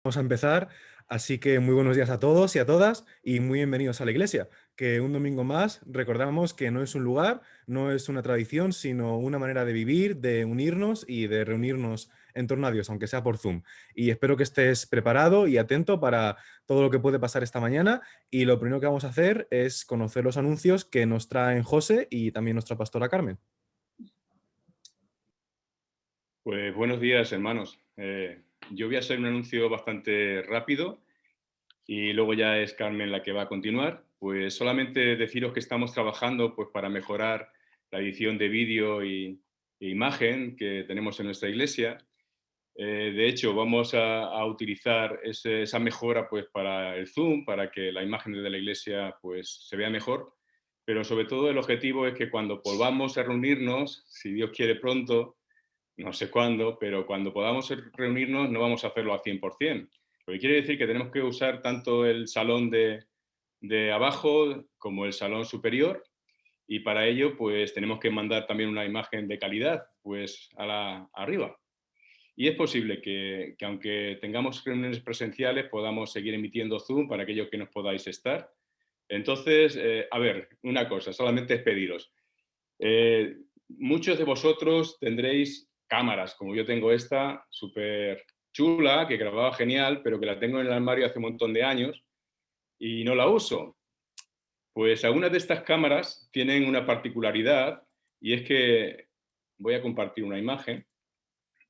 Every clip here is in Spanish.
Vamos a empezar, así que muy buenos días a todos y a todas y muy bienvenidos a la iglesia, que un domingo más recordamos que no es un lugar, no es una tradición, sino una manera de vivir, de unirnos y de reunirnos en torno a Dios, aunque sea por Zoom. Y espero que estés preparado y atento para todo lo que puede pasar esta mañana, y lo primero que vamos a hacer es conocer los anuncios que nos traen José y también nuestra pastora Carmen. Pues buenos días, hermanos. Yo voy a hacer un anuncio bastante rápido y luego ya es Carmen la que va a continuar. Pues solamente deciros que estamos trabajando pues, para mejorar la edición de vídeo e imagen que tenemos en nuestra iglesia. De hecho, vamos a utilizar esa mejora pues, para el Zoom, para que la imagen de la iglesia pues, se vea mejor. Pero sobre todo el objetivo es que cuando volvamos a reunirnos, si Dios quiere pronto, no sé cuándo, pero cuando podamos reunirnos no vamos a hacerlo al 100%. Lo que quiere decir que tenemos que usar tanto el salón de abajo como el salón superior, y para ello pues tenemos que mandar también una imagen de calidad pues arriba. Y es posible que aunque tengamos reuniones presenciales podamos seguir emitiendo Zoom para aquellos que nos podáis estar. Entonces, a ver, una cosa, solamente es pediros. Muchos de vosotros tendréis cámaras, como yo tengo esta, súper chula, que grababa genial, pero que la tengo en el armario hace un montón de años y no la uso. Pues algunas de estas cámaras tienen una particularidad, y es que, voy a compartir una imagen,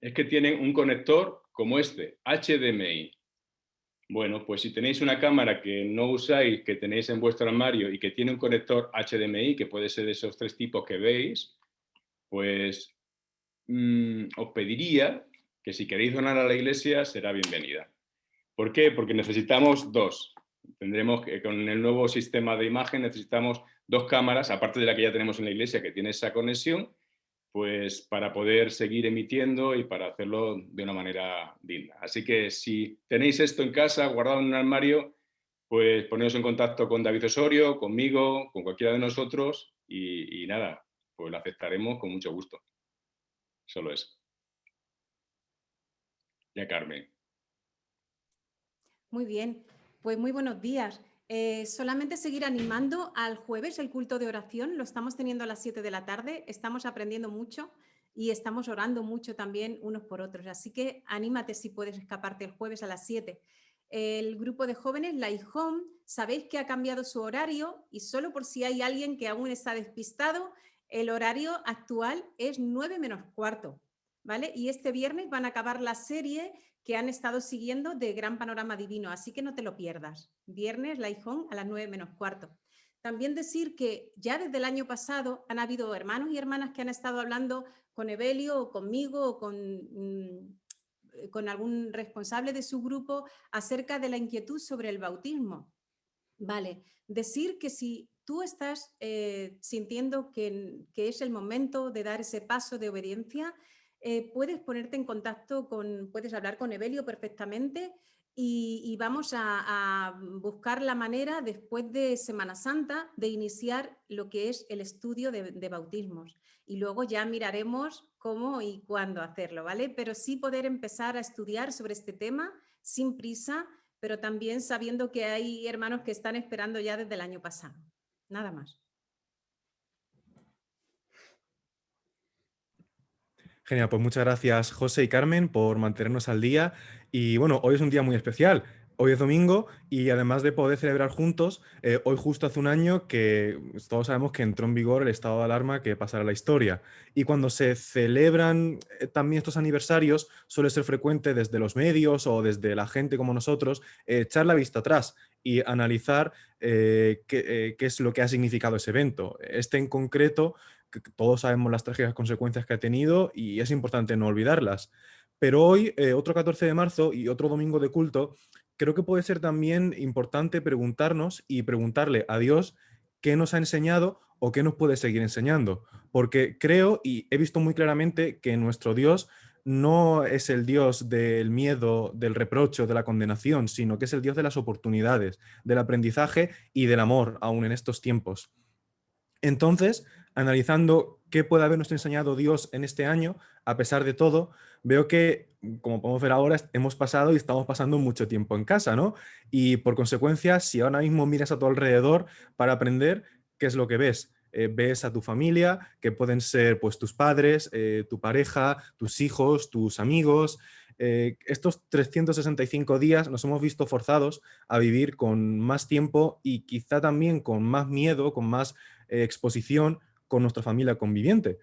es que tienen un conector como este, HDMI. Bueno, pues si tenéis una cámara que no usáis, que tenéis en vuestro armario y que tiene un conector HDMI, que puede ser de esos tres tipos que veis, pues os pediría que si queréis donar a la iglesia será bienvenida. ¿Por qué? Porque necesitamos dos. Tendremos que, con el nuevo sistema de imagen, necesitamos dos cámaras, aparte de la que ya tenemos en la iglesia, que tiene esa conexión, pues para poder seguir emitiendo y para hacerlo de una manera digna. Así que si tenéis esto en casa, guardado en un armario, pues poneros en contacto con David Osorio, conmigo, con cualquiera de nosotros y nada, pues lo aceptaremos con mucho gusto. Solo eso. Ya, Carmen. Muy bien, pues muy buenos días. Solamente seguir animando al jueves el culto de oración, lo estamos teniendo a las 7 de la tarde, estamos aprendiendo mucho y estamos orando mucho también unos por otros, así que anímate si puedes escaparte el jueves a las 7. El grupo de jóvenes, la IHOME, sabéis que ha cambiado su horario y solo por si hay alguien que aún está despistado, el horario actual es 9 menos cuarto, ¿vale? Y este viernes van a acabar la serie que han estado siguiendo de Gran Panorama Divino, así que no te lo pierdas. Viernes, la IJON a las 9 menos cuarto. También decir que ya desde el año pasado han habido hermanos y hermanas que han estado hablando con Evelio o conmigo o con algún responsable de su grupo acerca de la inquietud sobre el bautismo. Vale, decir que si tú estás sintiendo que es el momento de dar ese paso de obediencia, puedes ponerte en contacto puedes hablar con Evelio perfectamente y vamos a buscar la manera después de Semana Santa de iniciar lo que es el estudio de bautismos y luego ya miraremos cómo y cuándo hacerlo, ¿vale? Pero sí poder empezar a estudiar sobre este tema sin prisa, pero también sabiendo que hay hermanos que están esperando ya desde el año pasado. Nada más. Genial, pues muchas gracias José y Carmen por mantenernos al día. Y bueno, hoy es un día muy especial. Hoy es domingo y además de poder celebrar juntos, hoy justo hace un año que todos sabemos que entró en vigor el estado de alarma que pasará a la historia. Y cuando se celebran también estos aniversarios, suele ser frecuente desde los medios o desde la gente como nosotros echar la vista atrás y analizar qué es lo que ha significado ese evento. Este en concreto, que todos sabemos las trágicas consecuencias que ha tenido y es importante no olvidarlas. Pero hoy, otro 14 de marzo y otro domingo de culto, creo que puede ser también importante preguntarnos y preguntarle a Dios qué nos ha enseñado o qué nos puede seguir enseñando. Porque creo y he visto muy claramente que nuestro Dios no es el Dios del miedo, del reproche, de la condenación, sino que es el Dios de las oportunidades, del aprendizaje y del amor, aún en estos tiempos. Entonces, analizando qué puede habernos enseñado Dios en este año, a pesar de todo, veo que, como podemos ver ahora, hemos pasado y estamos pasando mucho tiempo en casa, ¿no? Y por consecuencia, si ahora mismo miras a tu alrededor para aprender, ¿qué es lo que ves? Ves a tu familia, que pueden ser pues tus padres, tu pareja, tus hijos, tus amigos. Estos 365 días nos hemos visto forzados a vivir con más tiempo y quizá también con más miedo, con más exposición con nuestra familia conviviente.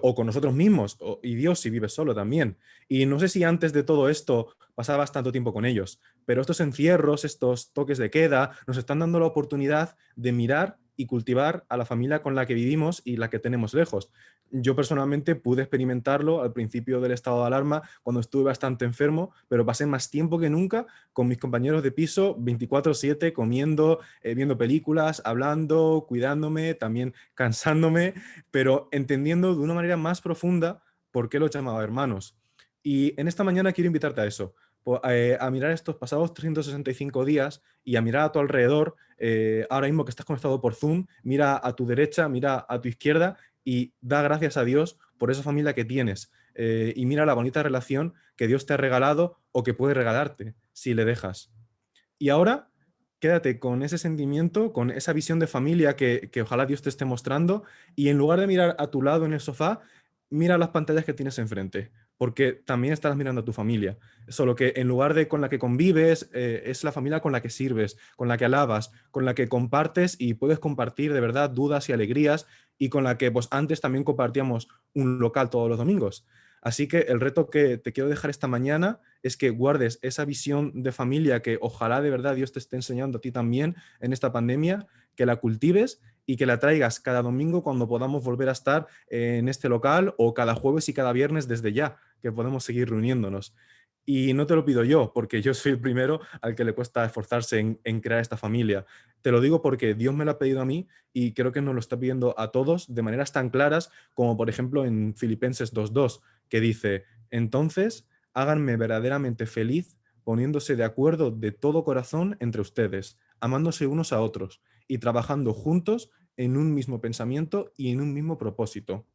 O con nosotros mismos, y Dios si vives solo también. Y no sé si antes de todo esto pasabas tanto tiempo con ellos, pero estos encierros, estos toques de queda, nos están dando la oportunidad de mirar y cultivar a la familia con la que vivimos y la que tenemos lejos. Yo personalmente pude experimentarlo al principio del estado de alarma, cuando estuve bastante enfermo, pero pasé más tiempo que nunca con mis compañeros de piso 24/7, comiendo, viendo películas, hablando, cuidándome, también cansándome, pero entendiendo de una manera más profunda por qué los llamaba hermanos. Y en esta mañana quiero invitarte a eso, a mirar estos pasados 365 días y a mirar a tu alrededor, ahora mismo que estás conectado por Zoom, mira a tu derecha, mira a tu izquierda y da gracias a Dios por esa familia que tienes. Y mira la bonita relación que Dios te ha regalado o que puede regalarte si le dejas. Y ahora quédate con ese sentimiento, con esa visión de familia que ojalá Dios te esté mostrando, y en lugar de mirar a tu lado en el sofá, mira las pantallas que tienes enfrente, porque también estás mirando a tu familia. Solo que en lugar de con la que convives, es la familia con la que sirves, con la que alabas, con la que compartes y puedes compartir de verdad dudas y alegrías, y con la que pues antes también compartíamos un local todos los domingos. Así que el reto que te quiero dejar esta mañana es que guardes esa visión de familia que ojalá de verdad Dios te esté enseñando a ti también en esta pandemia, que la cultives y que la traigas cada domingo cuando podamos volver a estar en este local, o cada jueves y cada viernes desde ya, que podemos seguir reuniéndonos. Y no te lo pido yo, porque yo soy el primero al que le cuesta esforzarse en crear esta familia. Te lo digo porque Dios me lo ha pedido a mí y creo que nos lo está pidiendo a todos de maneras tan claras como por ejemplo en Filipenses 2:2, que dice: entonces háganme verdaderamente feliz poniéndose de acuerdo de todo corazón entre ustedes, amándose unos a otros y trabajando juntos en un mismo pensamiento y en un mismo propósito.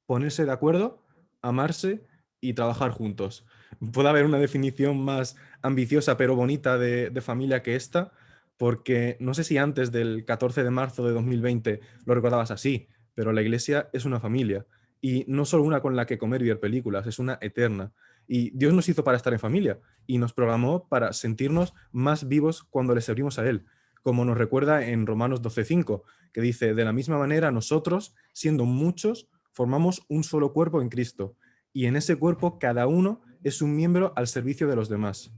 Ponerse de acuerdo, amarse y trabajar juntos. Puede haber una definición más ambiciosa pero bonita de familia que esta, porque no sé si antes del 14 de marzo de 2020 lo recordabas así, pero la iglesia es una familia, y no solo una con la que comer y ver películas, es una eterna. Y Dios nos hizo para estar en familia y nos programó para sentirnos más vivos cuando le servimos a Él, como nos recuerda en Romanos 12:5, que dice: de la misma manera nosotros, siendo muchos, formamos un solo cuerpo en Cristo, y en ese cuerpo cada uno es un miembro al servicio de los demás.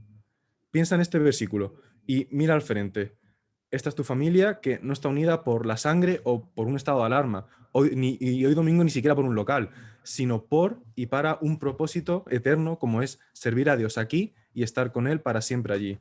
Piensa en este versículo y mira al frente. Esta es tu familia, que no está unida por la sangre o por un estado de alarma, y hoy domingo ni siquiera por un local, sino por y para un propósito eterno, como es servir a Dios aquí y estar con Él para siempre allí.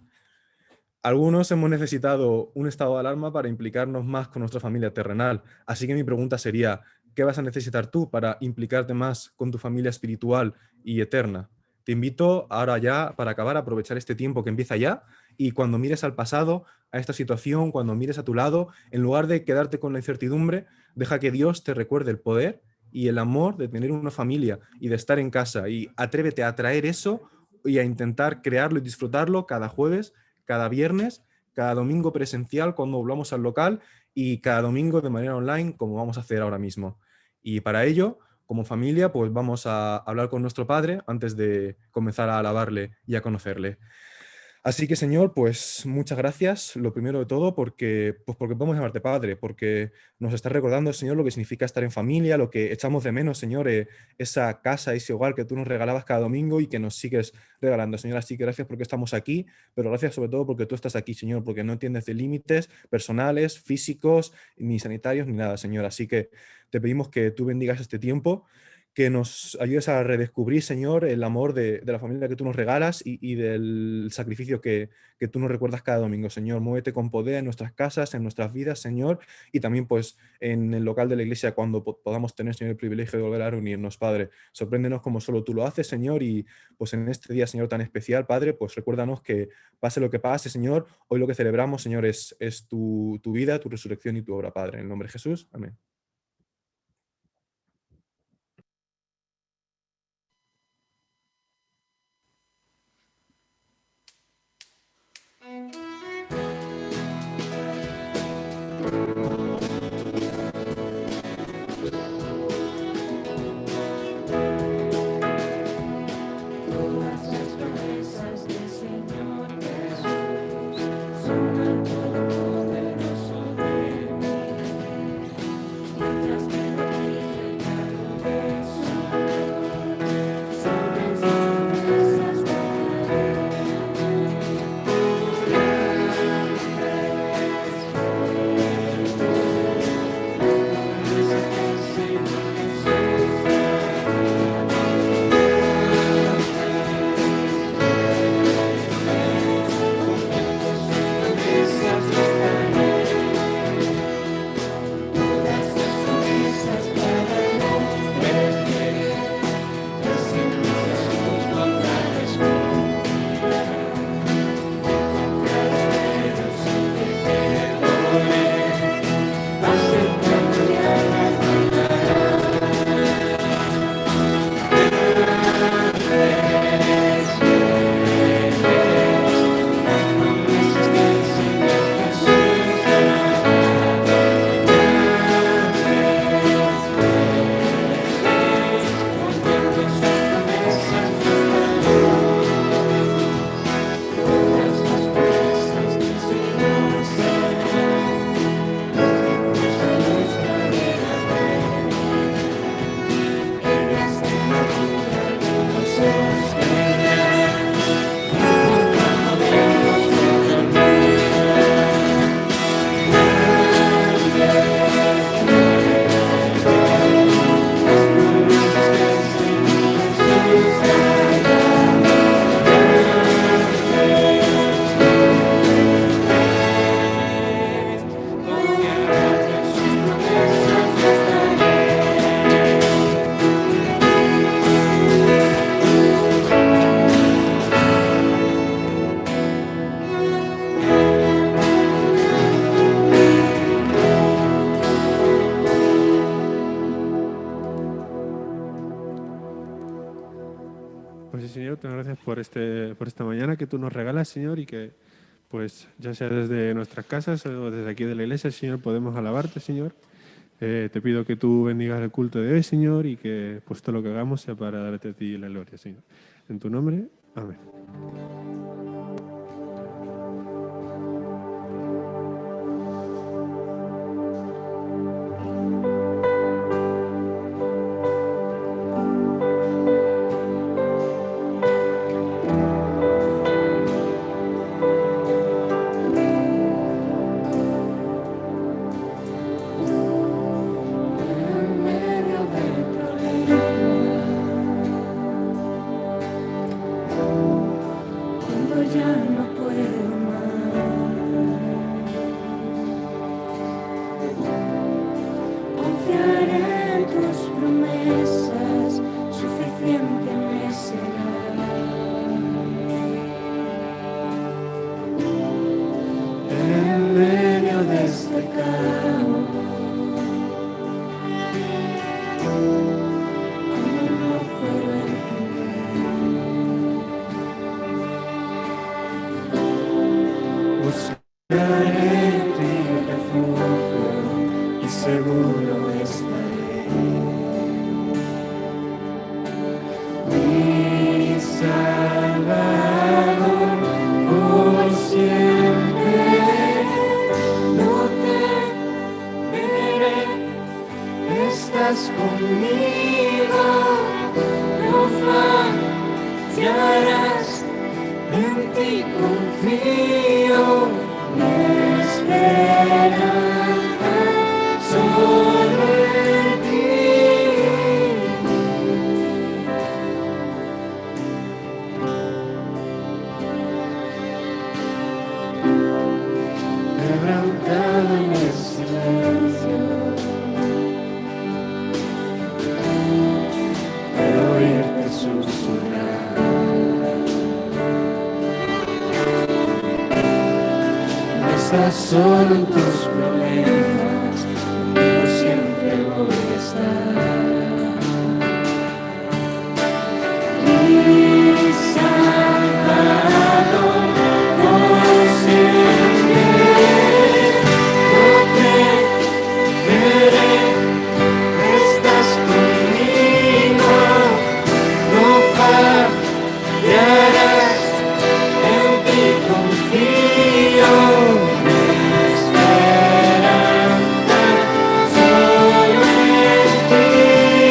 Algunos hemos necesitado un estado de alarma para implicarnos más con nuestra familia terrenal, así que mi pregunta sería: ¿qué vas a necesitar tú para implicarte más con tu familia espiritual y eterna? Te invito ahora ya, para acabar, a aprovechar este tiempo que empieza ya, y cuando mires al pasado, a esta situación, cuando mires a tu lado, en lugar de quedarte con la incertidumbre, deja que Dios te recuerde el poder y el amor de tener una familia y de estar en casa, y atrévete a traer eso y a intentar crearlo y disfrutarlo cada jueves, cada viernes, cada domingo presencial cuando volvamos al local, y cada domingo de manera online como vamos a hacer ahora mismo. Y para ello, como familia, pues vamos a hablar con nuestro Padre antes de comenzar a alabarle y a conocerle. Así que, Señor, pues muchas gracias, lo primero de todo, porque podemos llamarte Padre, porque nos estás recordando, Señor, lo que significa estar en familia, lo que echamos de menos, Señor, esa casa, ese hogar que tú nos regalabas cada domingo y que nos sigues regalando, Señor. Así que gracias porque estamos aquí, pero gracias sobre todo porque tú estás aquí, Señor, porque no entiendes de límites personales, físicos, ni sanitarios, ni nada, Señor. Así que te pedimos que tú bendigas este tiempo, que nos ayudes a redescubrir, Señor, el amor de la familia que tú nos regalas, y del sacrificio que tú nos recuerdas cada domingo, Señor. Muévete con poder en nuestras casas, en nuestras vidas, Señor, y también pues en el local de la iglesia cuando podamos tener, Señor, el privilegio de volver a reunirnos, Padre. Sorpréndenos como solo tú lo haces, Señor, y pues en este día, Señor, tan especial, Padre, pues recuérdanos que pase lo que pase, Señor, hoy lo que celebramos, Señor, es tu vida, tu resurrección y tu obra, Padre. En el nombre de Jesús, amén. Señor, te doy gracias por esta mañana que tú nos regalas, Señor, y que, pues, ya sea desde nuestras casas o desde aquí de la iglesia, Señor, podemos alabarte, Señor. Te pido que tú bendigas el culto de hoy, Señor, y que, pues, todo lo que hagamos sea para darte a ti la gloria, Señor. En tu nombre, amén. En medio del problema, cuando ya no puedo más, confiaré en tus promesas, suficiente me será. En medio de este caos, no puedo entender. Buscaré en ti refugio y seguro estaré. Mi Salvador, por siempre no temeré. Estás conmigo, no fallarás, en ti confío, mi esperanza solo en ti. Quebrantado en el silencio, pero oírte susurrar. No estás solo en tus problemas, conmigo siempre voy a estar. Mi Salvador, por siempre no temeré. Estás conmigo, no fallarás, en ti confío, mi esperanza solo en ti.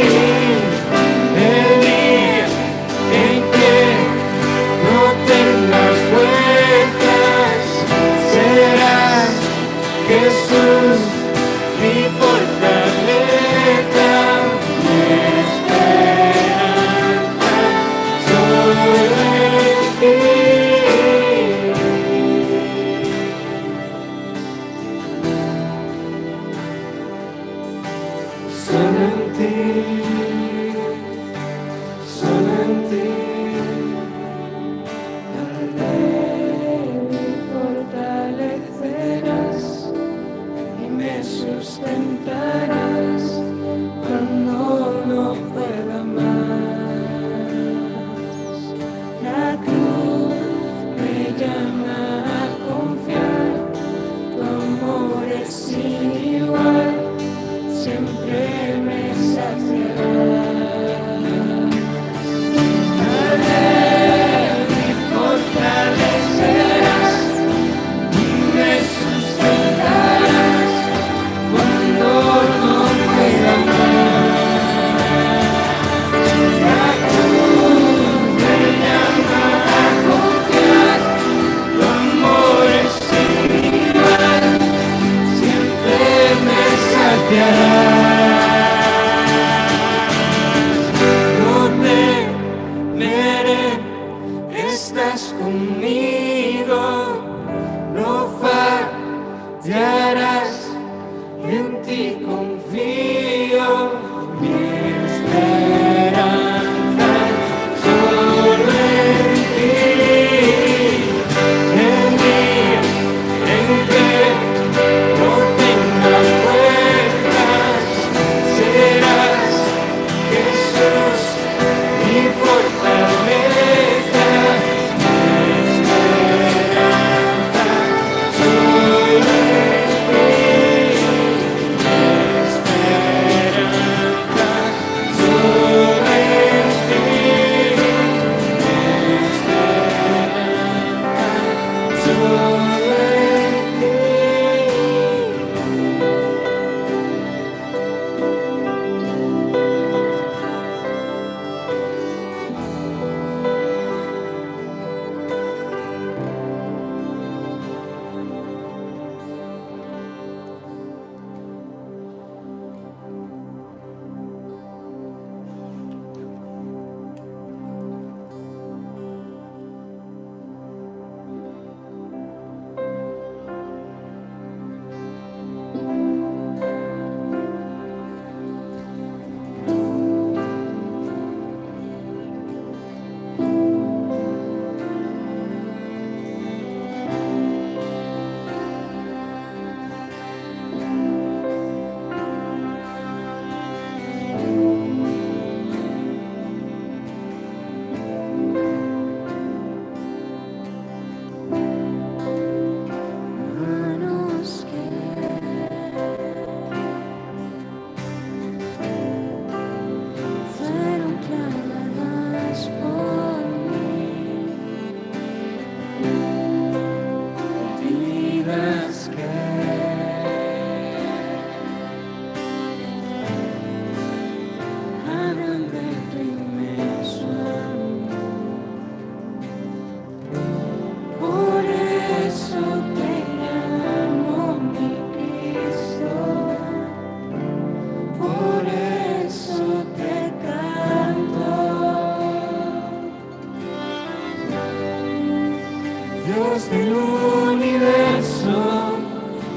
Dios del universo,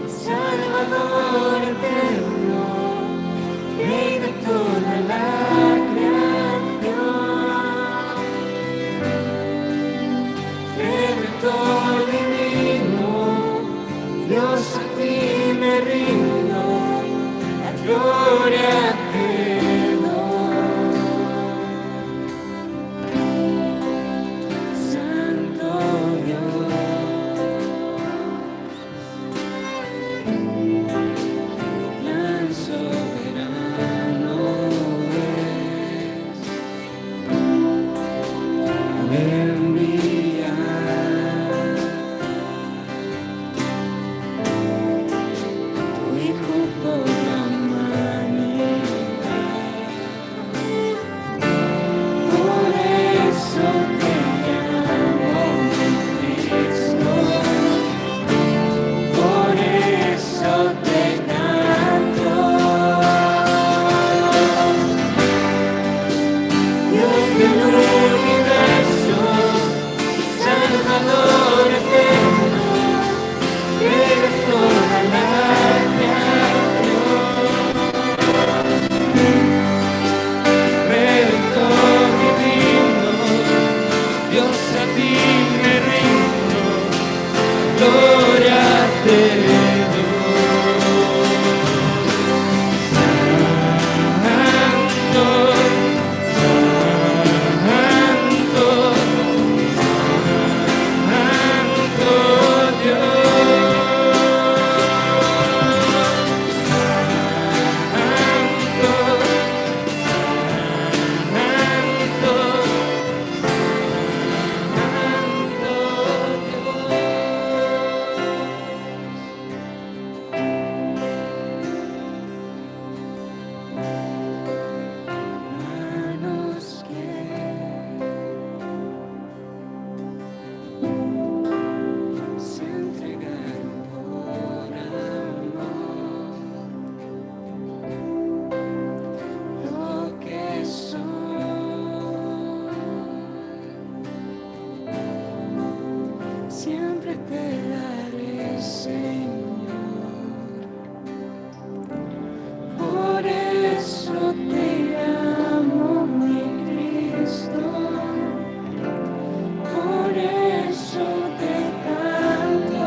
Salvador eterno, Rey de toda la creación, Redentor divino, Dios a ti me rindo, la gloria te doy. Santo Dios, plan soberano es enviar tu Hijo por la humanidad. Por eso te llamo mi Cristo, por eso te canto. Dios del universo, Salvador eterno, Rey de toda la creación, Redentor divino, Dios a ti me rindo, gloria te doy. Santo, Santo, Santo Dios. Santo, Hermanos que se entregaron por amor, lo que son, siempre te daré, Señor. Por eso te amo, mi Cristo, por eso te canto.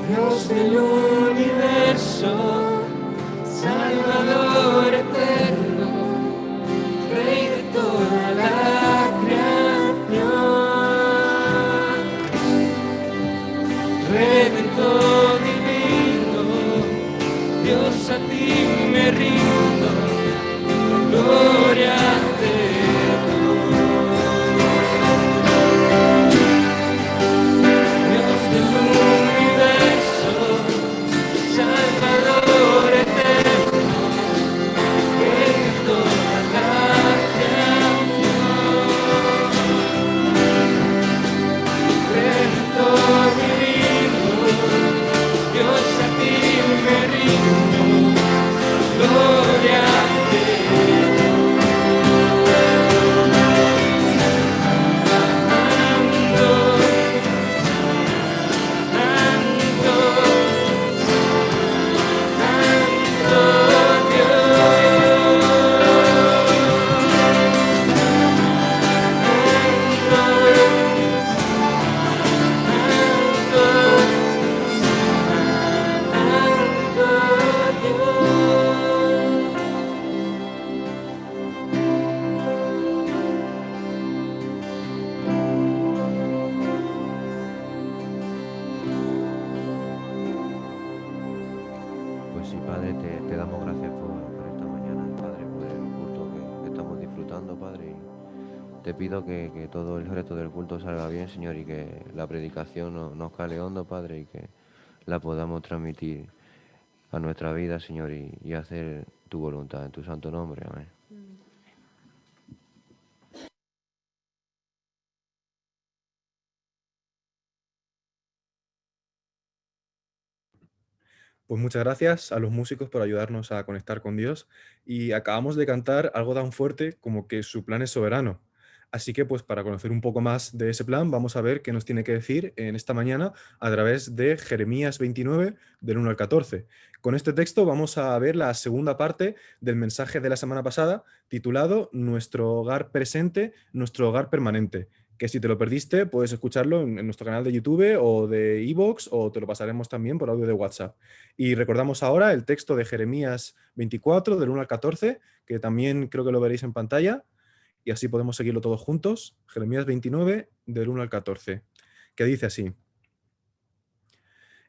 Dios del universo, Salvador eterno, Rey de toda la creación, Redentor divino, Dios a ti me rindo, gloria te doy. Dios del universo, Salvador eterno, Rey de toda la creación, Redentor divino, Dios a ti me rindo, gloria te Pues sí, Padre, te damos gracias por esta mañana, Padre, por el culto que estamos disfrutando, Padre. Y te pido que todo el resto del culto salga bien, Señor, y que la predicación nos cale hondo, Padre, y que la podamos transmitir a nuestra vida, Señor, y hacer tu voluntad en tu santo nombre. Amén. Pues muchas gracias a los músicos por ayudarnos a conectar con Dios y acabamos de cantar algo tan fuerte como que su plan es soberano. Así que, pues, para conocer un poco más de ese plan, vamos a ver qué nos tiene que decir en esta mañana a través de Jeremías 29, del 1 al 14. Con este texto vamos a ver la segunda parte del mensaje de la semana pasada, titulado Nuestro hogar presente, nuestro hogar permanente, que si te lo perdiste, puedes escucharlo en nuestro canal de YouTube o de iVoox, o te lo pasaremos también por audio de WhatsApp. Y recordamos ahora el texto de Jeremías 24, del 1 al 14, que también creo que lo veréis en pantalla, y así podemos seguirlo todos juntos. Jeremías 29, del 1 al 14, que dice así: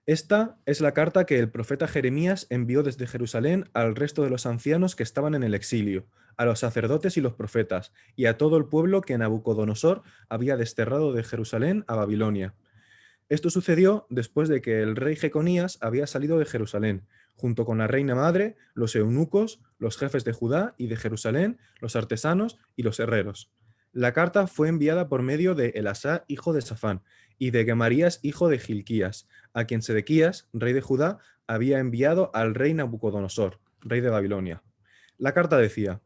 Esta es la carta que el profeta Jeremías envió desde Jerusalén al resto de los ancianos que estaban en el exilio, a los sacerdotes y los profetas, y a todo el pueblo que Nabucodonosor había desterrado de Jerusalén a Babilonia. Esto sucedió después de que el rey Jeconías había salido de Jerusalén, junto con la reina madre, los eunucos, los jefes de Judá y de Jerusalén, los artesanos y los herreros. La carta fue enviada por medio de Elasá, hijo de Safán, y de Gemarías, hijo de Gilquías, a quien Sedequías, rey de Judá, había enviado al rey Nabucodonosor, rey de Babilonia. La carta decía: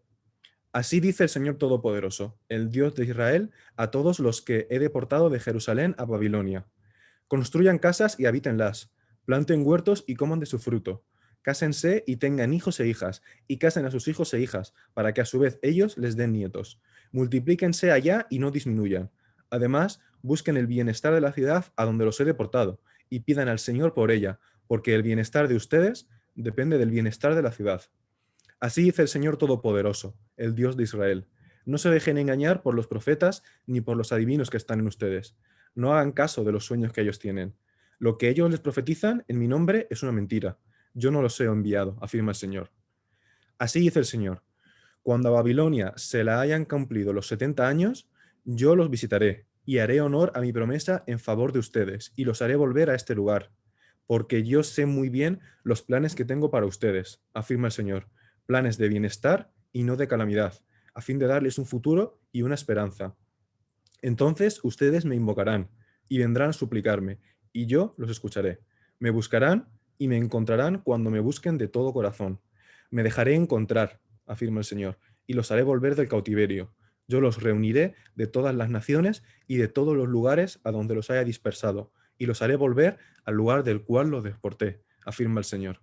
Así dice el Señor Todopoderoso, el Dios de Israel, a todos los que he deportado de Jerusalén a Babilonia. Construyan casas y habítenlas, planten huertos y coman de su fruto. Cásense y tengan hijos e hijas, y casen a sus hijos e hijas, para que a su vez ellos les den nietos. Multiplíquense allá y no disminuyan. Además, busquen el bienestar de la ciudad a donde los he deportado, y pidan al Señor por ella, porque el bienestar de ustedes depende del bienestar de la ciudad. Así dice el Señor Todopoderoso, el Dios de Israel. No se dejen engañar por los profetas ni por los adivinos que están en ustedes. No hagan caso de los sueños que ellos tienen. Lo que ellos les profetizan en mi nombre es una mentira. Yo no los he enviado, afirma el Señor. Así dice el Señor. Cuando a Babilonia se la hayan cumplido los 70 años, yo los visitaré y haré honor a mi promesa en favor de ustedes y los haré volver a este lugar, porque yo sé muy bien los planes que tengo para ustedes, afirma el Señor, planes de bienestar y no de calamidad, a fin de darles un futuro y una esperanza. Entonces ustedes me invocarán y vendrán a suplicarme, y yo los escucharé. Me buscarán y me encontrarán cuando me busquen de todo corazón. Me dejaré encontrar, afirma el Señor, y los haré volver del cautiverio. Yo los reuniré de todas las naciones y de todos los lugares a donde los haya dispersado, y los haré volver al lugar del cual los deporté, afirma el Señor.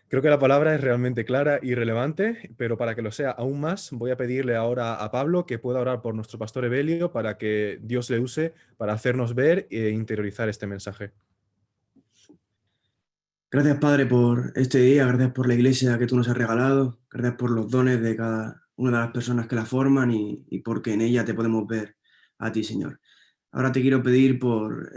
Creo que la palabra es realmente clara y relevante, pero para que lo sea aún más, voy a pedirle ahora a Pablo que pueda orar por nuestro pastor Evelio para que Dios le use para hacernos ver e interiorizar este mensaje. Gracias, Padre, por este día, gracias por la iglesia que tú nos has regalado, gracias por los dones de cada una de las personas que la forman y porque en ella te podemos ver a ti, Señor. Ahora te quiero pedir por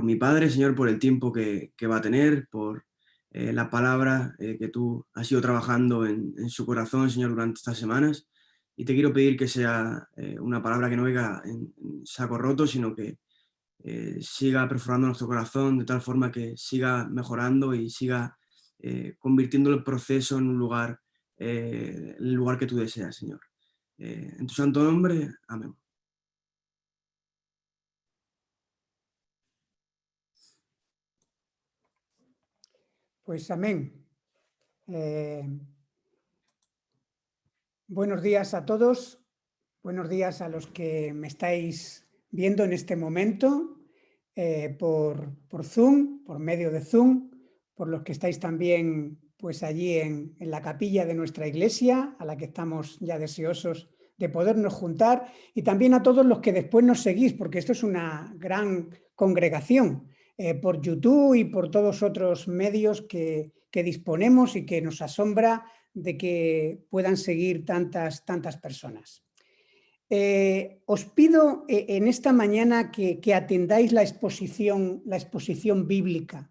mi Padre, Señor, por el tiempo que va a tener, por la palabra que tú has ido trabajando en su corazón, Señor, durante estas semanas. Y te quiero pedir que sea una palabra que no venga en saco roto, sino que siga perforando nuestro corazón de tal forma que siga mejorando y siga convirtiendo el proceso en un lugar, el lugar que tú deseas, Señor. En tu santo nombre, amén. Pues amén. Buenos días a todos, buenos días a los que me estáis viendo en este momento por Zoom, por medio de Zoom, por los que estáis también pues allí en la capilla de nuestra iglesia, a la que estamos ya deseosos de podernos juntar, y también a todos los que después nos seguís, porque esto es una gran congregación, por YouTube y por todos otros medios que disponemos y que nos asombra de que puedan seguir tantas personas. Os pido en esta mañana que atendáis la exposición bíblica,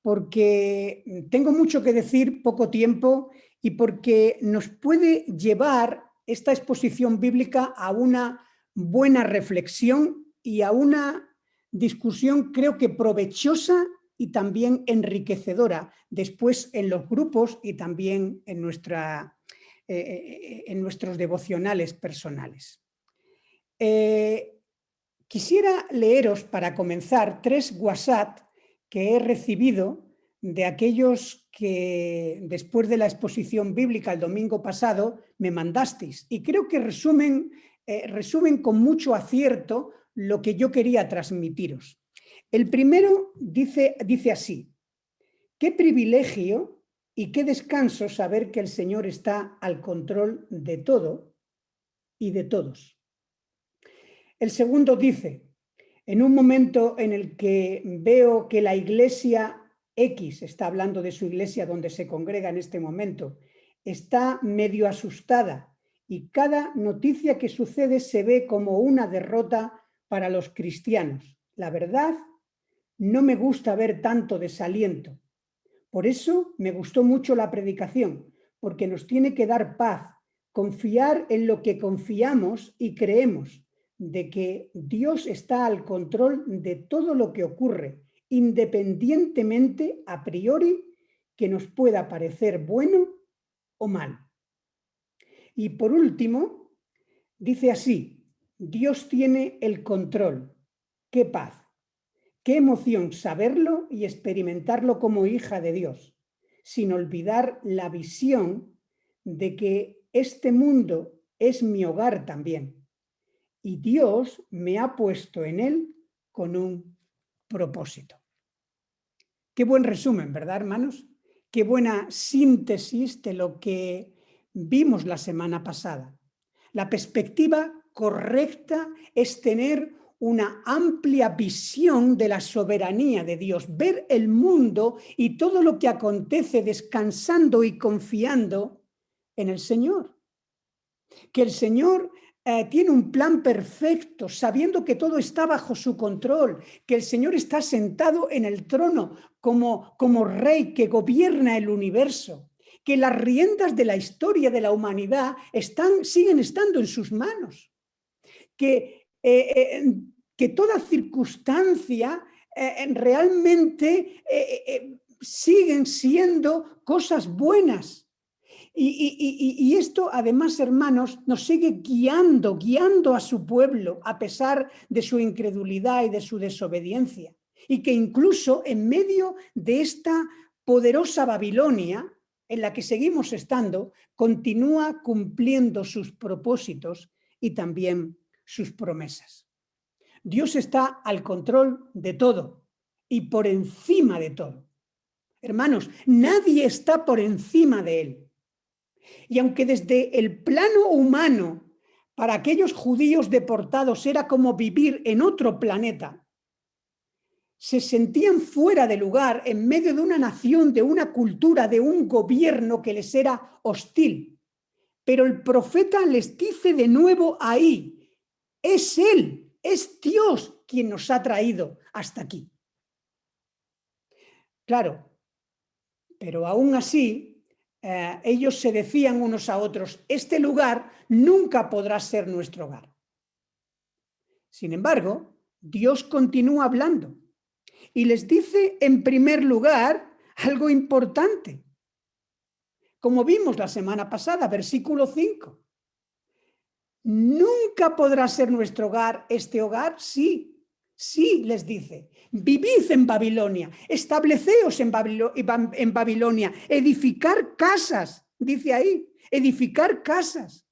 porque tengo mucho que decir, poco tiempo, y porque nos puede llevar esta exposición bíblica a una buena reflexión y a una discusión, creo que provechosa y también enriquecedora después en los grupos y también en nuestros devocionales personales. Quisiera leeros para comenzar 3 WhatsApp que he recibido de aquellos que después de la exposición bíblica el domingo pasado me mandasteis, y creo que resumen resumen con mucho acierto lo que yo quería transmitiros. El primero dice así: qué privilegio y qué descanso saber que el Señor está al control de todo y de todos. El segundo dice: en un momento en el que veo que la iglesia X, está hablando de su iglesia donde se congrega en este momento, está medio asustada y cada noticia que sucede se ve como una derrota para los cristianos. La verdad, no me gusta ver tanto desaliento. Por eso me gustó mucho la predicación, porque nos tiene que dar paz, confiar en lo que confiamos y creemos, de que Dios está al control de todo lo que ocurre, independientemente a priori que nos pueda parecer bueno o mal. Y por último, dice así: Dios tiene el control. ¡Qué paz! ¡Qué emoción saberlo y experimentarlo como hija de Dios! Sin olvidar la visión de que este mundo es mi hogar también. Y Dios me ha puesto en él con un propósito. Qué buen resumen, ¿verdad, hermanos? Qué buena síntesis de lo que vimos la semana pasada. La perspectiva correcta es tener una amplia visión de la soberanía de Dios, ver el mundo y todo lo que acontece descansando y confiando en el Señor. Que el Señor tiene un plan perfecto, sabiendo que todo está bajo su control, que el Señor está sentado en el trono como rey que gobierna el universo, que las riendas de la historia de la humanidad siguen estando en sus manos, que toda circunstancia realmente siguen siendo cosas buenas. Y esto, además, hermanos, nos sigue guiando a su pueblo a pesar de su incredulidad y de su desobediencia. Y que incluso en medio de esta poderosa Babilonia en la que seguimos estando, continúa cumpliendo sus propósitos y también sus promesas. Dios está al control de todo y por encima de todo. Hermanos, nadie está por encima de él. Y aunque desde el plano humano, para aquellos judíos deportados era como vivir en otro planeta, se sentían fuera de lugar en medio de una nación, de una cultura, de un gobierno que les era hostil. Pero el profeta les dice de nuevo ahí: es Él, es Dios quien nos ha traído hasta aquí. Claro, pero aún así, ellos se decían unos a otros: este lugar nunca podrá ser nuestro hogar. Sin embargo, Dios continúa hablando y les dice en primer lugar algo importante. Como vimos la semana pasada, versículo 5. ¿Nunca podrá ser nuestro hogar este hogar? Sí. Sí, les dice, vivid en Babilonia, estableceos en Babilonia, edificar casas, dice ahí, edificar casas,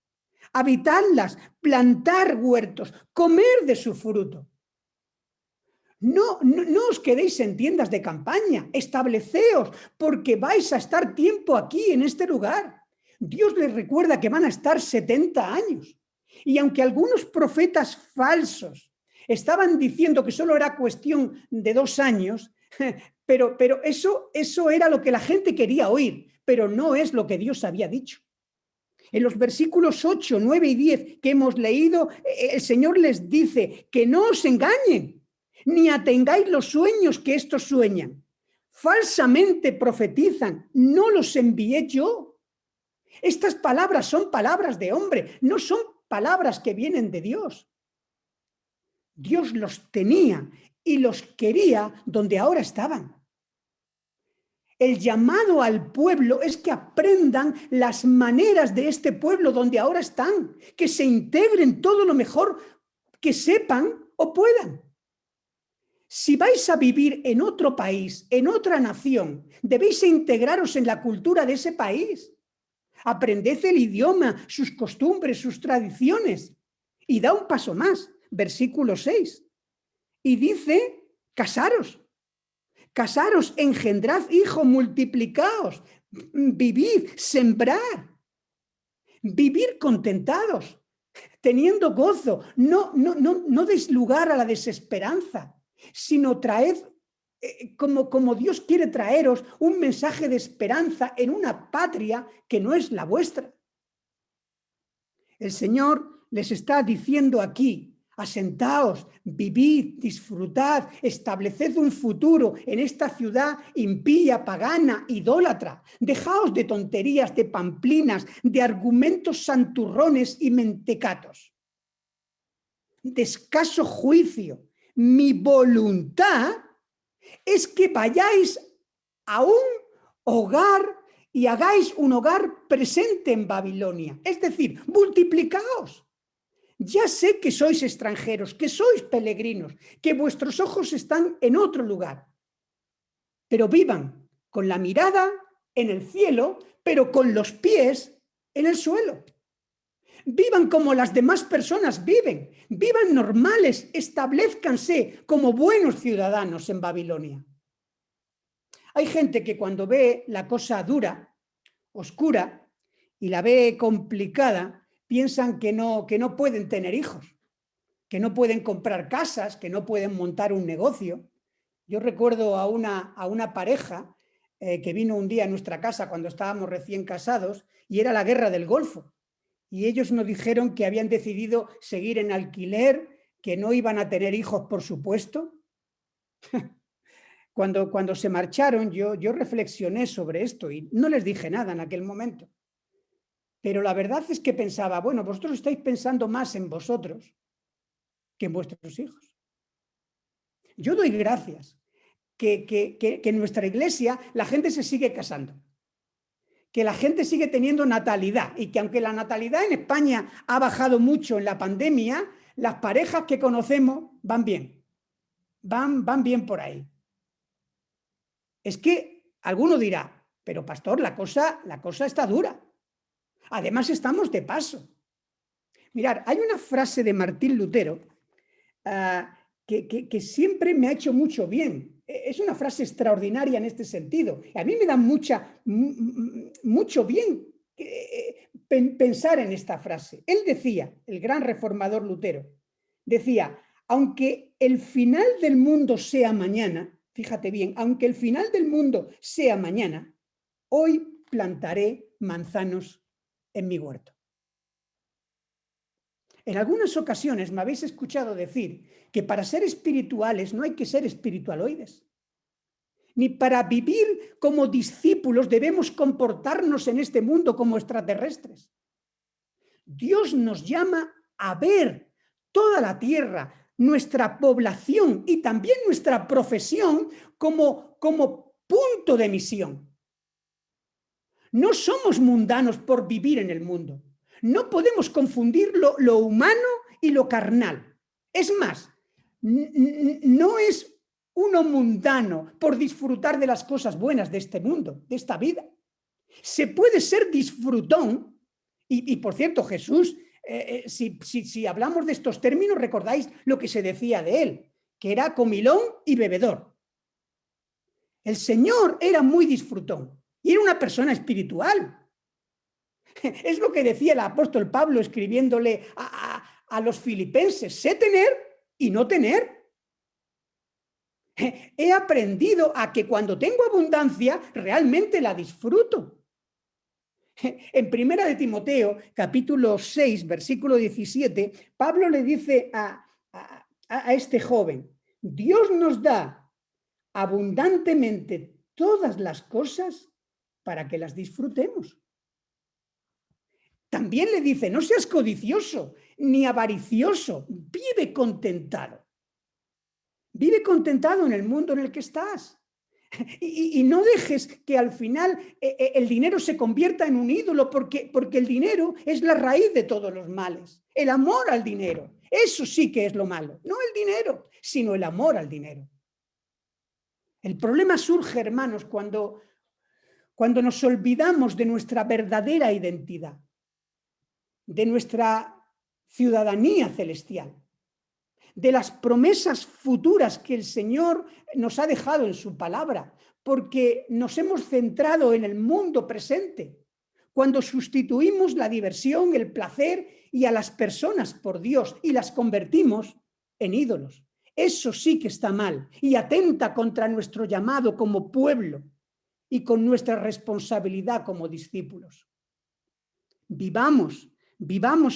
habitarlas, plantar huertos, comer de su fruto. No os quedéis en tiendas de campaña, estableceos, porque vais a estar tiempo aquí en este lugar. Dios les recuerda que van a estar 70 años. Y aunque algunos profetas falsos estaban diciendo que solo era cuestión de 2 años, pero eso era lo que la gente quería oír, pero no es lo que Dios había dicho. En los versículos 8, 9 y 10 que hemos leído, el Señor les dice que no os engañen, ni atengáis los sueños que estos sueñan. Falsamente profetizan, no los envié yo. Estas palabras son palabras de hombre, no son palabras que vienen de Dios. Dios los tenía y los quería donde ahora estaban. El llamado al pueblo es que aprendan las maneras de este pueblo donde ahora están, que se integren todo lo mejor que sepan o puedan. Si vais a vivir en otro país, en otra nación, debéis integraros en la cultura de ese país. Aprended el idioma, sus costumbres, sus tradiciones. Y da un paso más, versículo 6. Y dice, casaros, engendrad hijos, multiplicaos, vivid, sembrar, vivir contentados, teniendo gozo. No deis lugar a la desesperanza, sino traed, como Dios quiere traeros, un mensaje de esperanza en una patria que no es la vuestra. El Señor les está diciendo aquí: asentaos, vivid, disfrutad, estableced un futuro en esta ciudad impía, pagana, idólatra. Dejaos de tonterías, de pamplinas, de argumentos santurrones y mentecatos. De escaso juicio. Mi voluntad es que vayáis a un hogar y hagáis un hogar presente en Babilonia. Es decir, multiplicaos. Ya sé que sois extranjeros, que sois peregrinos, que vuestros ojos están en otro lugar. Pero vivan con la mirada en el cielo, pero con los pies en el suelo. Vivan como las demás personas viven. Vivan normales, establezcanse como buenos ciudadanos en Babilonia. Hay gente que cuando ve la cosa dura, oscura, y la ve complicada, piensan que no pueden tener hijos, que no pueden comprar casas, que no pueden montar un negocio. Yo recuerdo a una pareja que vino un día a nuestra casa cuando estábamos recién casados y era la guerra del Golfo. Y ellos nos dijeron que habían decidido seguir en alquiler, que no iban a tener hijos, por supuesto. Cuando se marcharon, yo reflexioné sobre esto y no les dije nada en aquel momento. Pero la verdad es que pensaba, bueno, vosotros estáis pensando más en vosotros que en vuestros hijos. Yo doy gracias que en nuestra iglesia la gente se sigue casando, que la gente sigue teniendo natalidad y que aunque la natalidad en España ha bajado mucho en la pandemia, las parejas que conocemos van bien, van bien por ahí. Es que alguno dirá, pero pastor, la cosa está dura. Además estamos de paso. Mirad, hay una frase de Martín Lutero que siempre me ha hecho mucho bien. Es una frase extraordinaria en este sentido. A mí me da mucho bien pensar en esta frase. Él decía, el gran reformador Lutero, decía, aunque el final del mundo sea mañana, fíjate bien, aunque el final del mundo sea mañana, hoy plantaré manzanos en mi huerto. En algunas ocasiones me habéis escuchado decir que para ser espirituales no hay que ser espiritualoides. Ni para vivir como discípulos debemos comportarnos en este mundo como extraterrestres. Dios nos llama a ver toda la tierra, nuestra población y también nuestra profesión como punto de misión. No somos mundanos por vivir en el mundo. No podemos confundir lo humano y lo carnal. Es más, no es uno mundano por disfrutar de las cosas buenas de este mundo, de esta vida. Se puede ser disfrutón, y por cierto, Jesús, si hablamos de estos términos, recordáis lo que se decía de él, que era comilón y bebedor. El Señor era muy disfrutón y era una persona espiritual. Es lo que decía el apóstol Pablo escribiéndole a los filipenses, sé tener y no tener. He aprendido a que cuando tengo abundancia, realmente la disfruto. En Primera de Timoteo, capítulo 6, versículo 17, Pablo le dice a este joven, Dios nos da abundantemente todas las cosas para que las disfrutemos. También le dice, no seas codicioso ni avaricioso, vive contentado. Vive contentado en el mundo en el que estás. Y no dejes que al final el dinero se convierta en un ídolo, porque el dinero es la raíz de todos los males. El amor al dinero, eso sí que es lo malo. No el dinero, sino el amor al dinero. El problema surge, hermanos, cuando nos olvidamos de nuestra verdadera identidad, de nuestra ciudadanía celestial, de las promesas futuras que el Señor nos ha dejado en su palabra, porque nos hemos centrado en el mundo presente, cuando sustituimos la diversión, el placer y a las personas por Dios y las convertimos en ídolos. Eso sí que está mal y atenta contra nuestro llamado como pueblo y con nuestra responsabilidad como discípulos. Vivamos,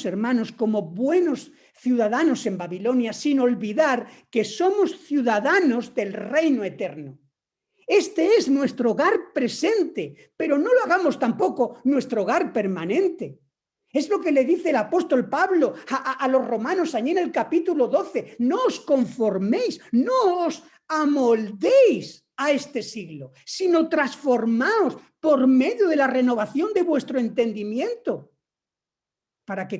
hermanos, como buenos ciudadanos en Babilonia, sin olvidar que somos ciudadanos del reino eterno. Este es nuestro hogar presente, pero no lo hagamos tampoco nuestro hogar permanente. Es lo que le dice el apóstol Pablo a los romanos allí en el capítulo 12. No os conforméis, no os amoldéis a este siglo, sino transformaos por medio de la renovación de vuestro entendimiento, para que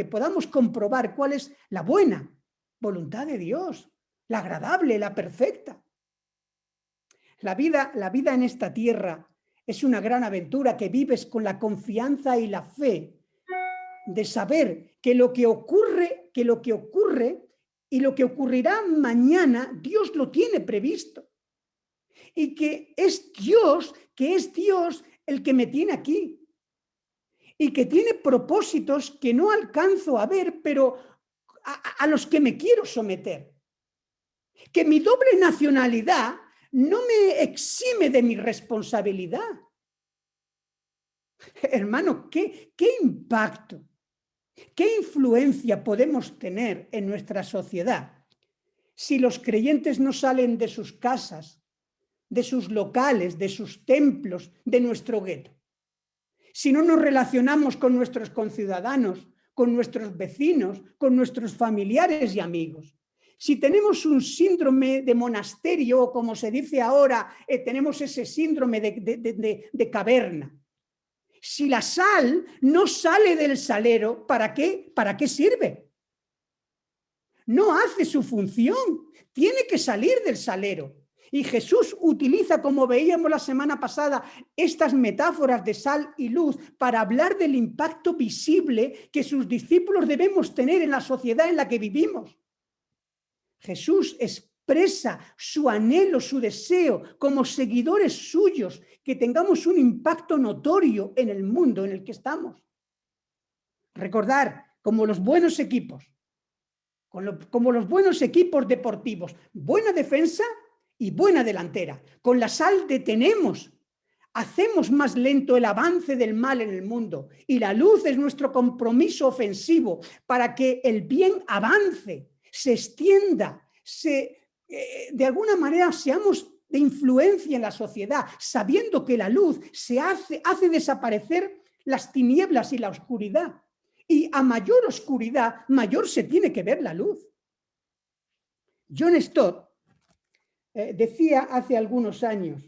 podamos comprobar cuál es la buena voluntad de Dios, la agradable, la perfecta. La vida en esta tierra es una gran aventura que vives con la confianza y la fe de saber que lo que ocurre y lo que ocurrirá mañana, Dios lo tiene previsto. Y que es Dios el que me tiene aquí. Y que tiene propósitos que no alcanzo a ver, pero a los que me quiero someter. Que mi doble nacionalidad no me exime de mi responsabilidad. Hermano, ¿qué impacto, qué influencia podemos tener en nuestra sociedad si los creyentes no salen de sus casas, de sus locales, de sus templos, de nuestro gueto? Si no nos relacionamos con nuestros conciudadanos, con nuestros vecinos, con nuestros familiares y amigos. Si tenemos un síndrome de monasterio, o como se dice ahora, tenemos ese síndrome de caverna. Si la sal no sale del salero, ¿para qué? ¿Para qué sirve? No hace su función, tiene que salir del salero. Y Jesús utiliza, como veíamos la semana pasada, estas metáforas de sal y luz para hablar del impacto visible que sus discípulos debemos tener en la sociedad en la que vivimos. Jesús expresa su anhelo, su deseo, como seguidores suyos, que tengamos un impacto notorio en el mundo en el que estamos. Recordar, como los buenos equipos, como los buenos equipos deportivos, buena defensa y buena delantera. Con la sal detenemos, hacemos más lento el avance del mal en el mundo, y la luz es nuestro compromiso ofensivo para que el bien avance, se extienda, de alguna manera seamos de influencia en la sociedad, sabiendo que la luz hace desaparecer las tinieblas y la oscuridad. Y a mayor oscuridad, mayor se tiene que ver la luz. John Stott decía hace algunos años: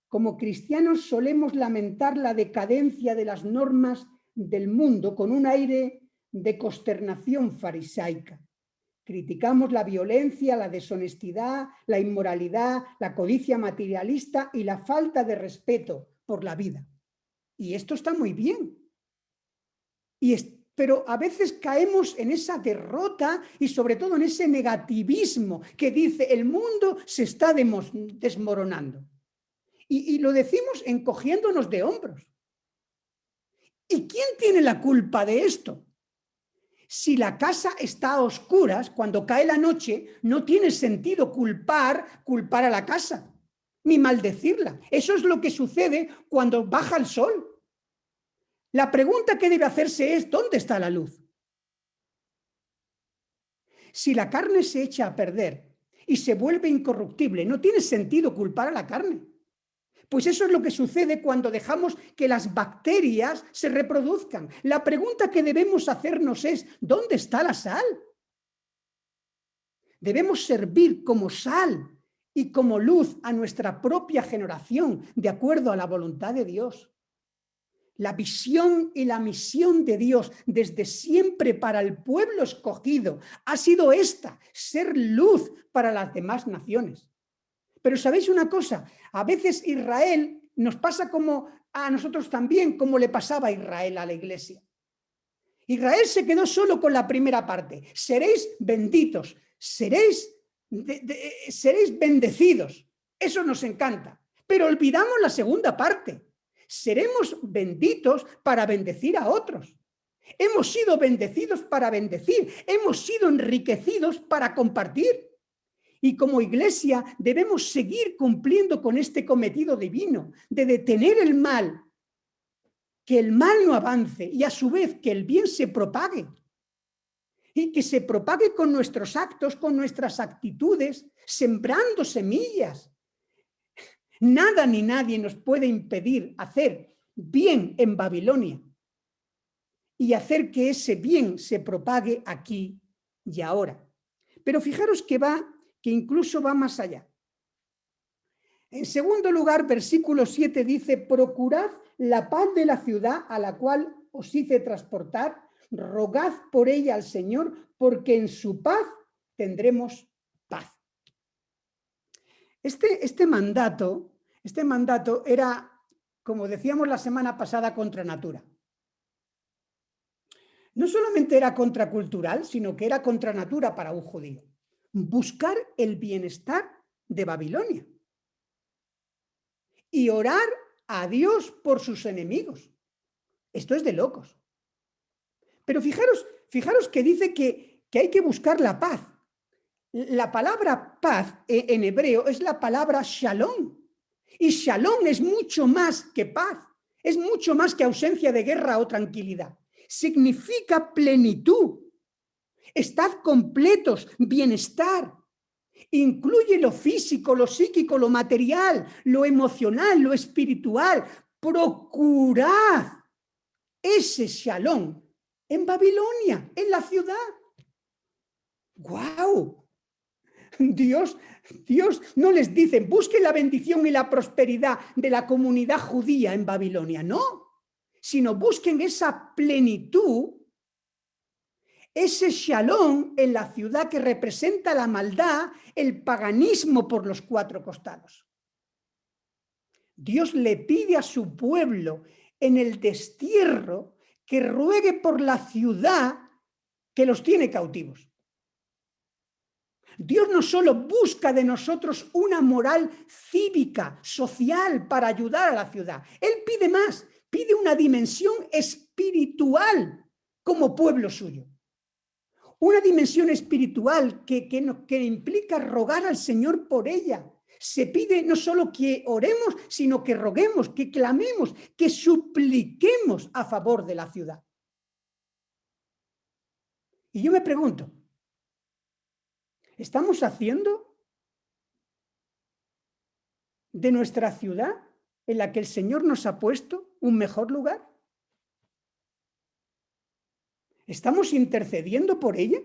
como cristianos solemos lamentar la decadencia de las normas del mundo con un aire de consternación farisaica. Criticamos la violencia, la deshonestidad, la inmoralidad, la codicia materialista y la falta de respeto por la vida. Y esto está muy bien. Pero a veces caemos en esa derrota y sobre todo en ese negativismo que dice el mundo se está desmoronando. Y lo decimos encogiéndonos de hombros. ¿Y quién tiene la culpa de esto? Si la casa está a oscuras, cuando cae la noche, no tiene sentido culpar a la casa, ni maldecirla. Eso es lo que sucede cuando baja el sol. La pregunta que debe hacerse es: ¿dónde está la luz? Si la carne se echa a perder y se vuelve incorruptible, no tiene sentido culpar a la carne. Pues eso es lo que sucede cuando dejamos que las bacterias se reproduzcan. La pregunta que debemos hacernos es: ¿dónde está la sal? Debemos servir como sal y como luz a nuestra propia generación, de acuerdo a la voluntad de Dios. La visión y la misión de Dios desde siempre para el pueblo escogido ha sido esta: ser luz para las demás naciones. Pero ¿sabéis una cosa? A veces Israel nos pasa como a nosotros también, como le pasaba a Israel a la iglesia. Israel se quedó solo con la primera parte. Seréis benditos, seréis bendecidos. Eso nos encanta. Pero olvidamos la segunda parte. Seremos benditos para bendecir a otros. Hemos sido bendecidos para bendecir. Hemos sido enriquecidos para compartir. Y como iglesia debemos seguir cumpliendo con este cometido divino de detener el mal, que el mal no avance y a su vez que el bien se propague. Y que se propague con nuestros actos, con nuestras actitudes, sembrando semillas. Nada ni nadie nos puede impedir hacer bien en Babilonia y hacer que ese bien se propague aquí y ahora. Pero fijaros que incluso va más allá. En segundo lugar, versículo 7 dice: procurad la paz de la ciudad a la cual os hice transportar, rogad por ella al Señor, porque en su paz tendremos paz. Este mandato era, como decíamos la semana pasada, contra natura. No solamente era contracultural, sino que era contra natura para un judío. Buscar el bienestar de Babilonia y orar a Dios por sus enemigos. Esto es de locos. Pero fijaros que dice que hay que buscar la paz. La palabra paz en hebreo es la palabra shalom. Y shalom es mucho más que paz. Es mucho más que ausencia de guerra o tranquilidad. Significa plenitud. Estad completos, bienestar. Incluye lo físico, lo psíquico, lo material, lo emocional, lo espiritual. Procurad ese shalom en Babilonia, en la ciudad. ¡Guau! Dios no les dice: busquen la bendición y la prosperidad de la comunidad judía en Babilonia, no, sino busquen esa plenitud, ese shalom en la ciudad que representa la maldad, el paganismo por los cuatro costados. Dios le pide a su pueblo en el destierro que ruegue por la ciudad que los tiene cautivos. Dios no solo busca de nosotros una moral cívica, social, para ayudar a la ciudad. Él pide más, pide una dimensión espiritual como pueblo suyo. Una dimensión espiritual que implica rogar al Señor por ella. Se pide no solo que oremos, sino que roguemos, que clamemos, que supliquemos a favor de la ciudad. Y yo me pregunto, ¿estamos haciendo de nuestra ciudad en la que el Señor nos ha puesto un mejor lugar? ¿Estamos intercediendo por ella?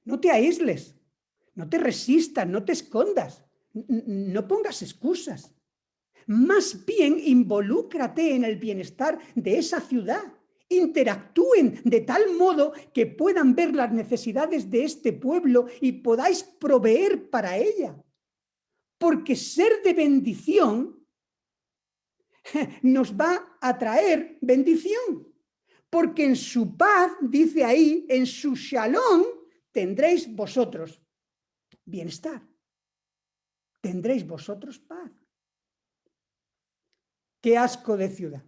No te aísles, no te resistas, no te escondas, no pongas excusas. Más bien involúcrate en el bienestar de esa ciudad. Interactúen de tal modo que puedan ver las necesidades de este pueblo y podáis proveer para ella. Porque ser de bendición nos va a traer bendición. Porque en su paz, dice ahí, en su shalom, tendréis vosotros bienestar. Tendréis vosotros paz. Qué asco de ciudad.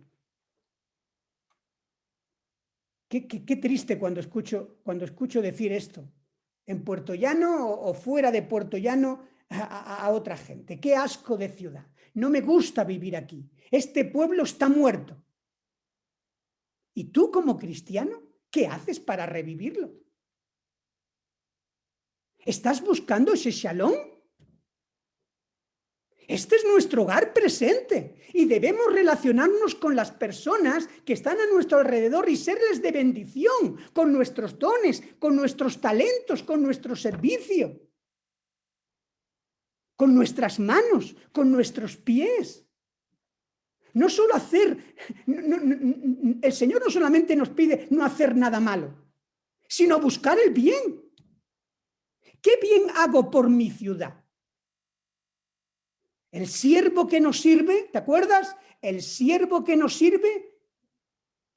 Qué triste cuando escucho decir esto en Puerto Llano o fuera de Puerto Llano a otra gente. Qué asco de ciudad. No me gusta vivir aquí. Este pueblo está muerto. ¿Y tú como cristiano qué haces para revivirlo? ¿Estás buscando ese shalom? Este es nuestro hogar presente y debemos relacionarnos con las personas que están a nuestro alrededor y serles de bendición con nuestros dones, con nuestros talentos, con nuestro servicio, con nuestras manos, con nuestros pies. No solo hacer, el Señor no solamente nos pide no hacer nada malo, sino buscar el bien. ¿Qué bien hago por mi ciudad? El siervo que nos sirve, ¿te acuerdas? El siervo que nos sirve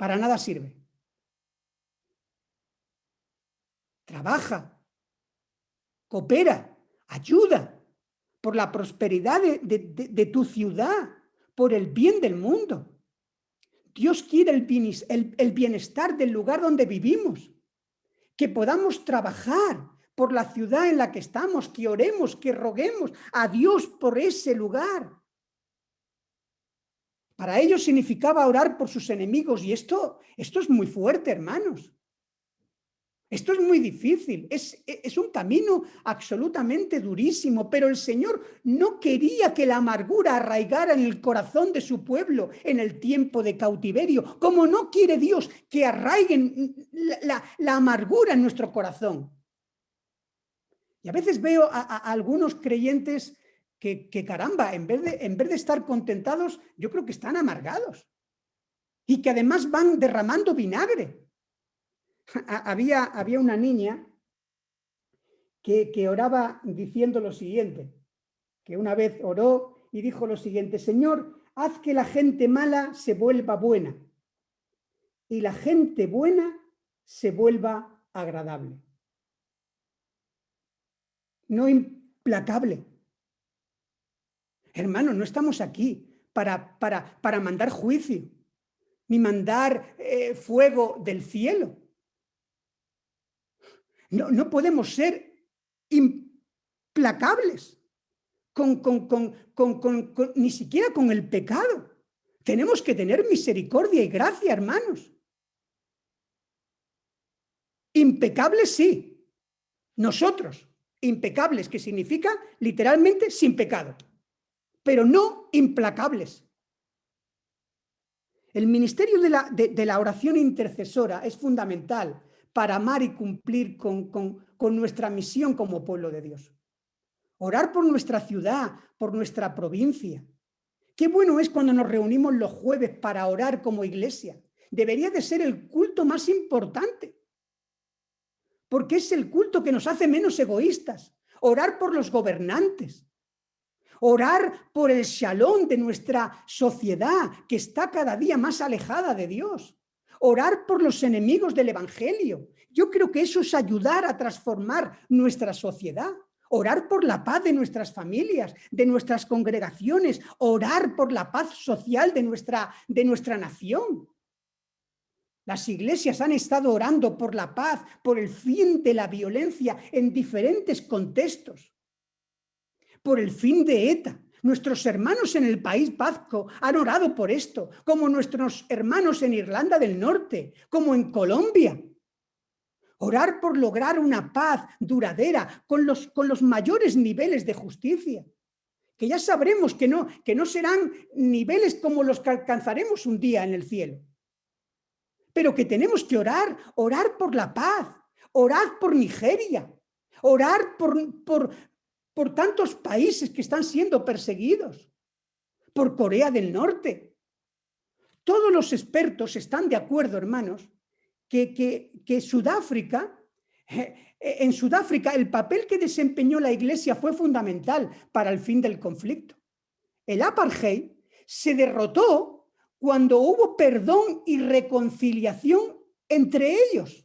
Para nada sirve. Trabaja, coopera, ayuda por la prosperidad de tu ciudad, por el bien del mundo. Dios quiere el bienestar del lugar donde vivimos, que podamos trabajar por la ciudad en la que estamos, que oremos, que roguemos a Dios por ese lugar. Para ellos significaba orar por sus enemigos y esto es muy fuerte, hermanos. Esto es muy difícil, es un camino absolutamente durísimo, pero el Señor no quería que la amargura arraigara en el corazón de su pueblo en el tiempo de cautiverio, como no quiere Dios que arraiguen la amargura en nuestro corazón. Y a veces veo a algunos creyentes que caramba, en vez de estar contentados, yo creo que están amargados y que además van derramando vinagre. Había una niña que oraba diciendo lo siguiente, que una vez oró y dijo lo siguiente: Señor, haz que la gente mala se vuelva buena y la gente buena se vuelva agradable. No implacable. Hermanos, no estamos aquí para mandar juicio, ni mandar fuego del cielo. No podemos ser implacables ni siquiera con el pecado. Tenemos que tener misericordia y gracia, hermanos. Impecables sí. Nosotros, impecables, que significa literalmente sin pecado, pero no implacables. El ministerio de la oración intercesora es fundamental para amar y cumplir con nuestra misión como pueblo de Dios. Orar por nuestra ciudad, por nuestra provincia. Qué bueno es cuando nos reunimos los jueves para orar como iglesia. Debería de ser el culto más importante, porque es el culto que nos hace menos egoístas. Orar por los gobernantes. Orar por el shalom de nuestra sociedad, que está cada día más alejada de Dios. Orar por los enemigos del Evangelio. Yo creo que eso es ayudar a transformar nuestra sociedad. Orar por la paz de nuestras familias, de nuestras congregaciones. Orar por la paz social de nuestra nación. Las iglesias han estado orando por la paz, por el fin de la violencia en diferentes contextos. Por el fin de ETA. Nuestros hermanos en el País Vasco han orado por esto, como nuestros hermanos en Irlanda del Norte, como en Colombia. Orar por lograr una paz duradera con los mayores niveles de justicia, que ya sabremos que no serán niveles como los que alcanzaremos un día en el cielo, pero que tenemos que orar por la paz, orar por Nigeria, orar por tantos países que están siendo perseguidos, por Corea del Norte. Todos los expertos están de acuerdo, hermanos, que Sudáfrica, en Sudáfrica el papel que desempeñó la Iglesia fue fundamental para el fin del conflicto. El apartheid se derrotó cuando hubo perdón y reconciliación entre ellos.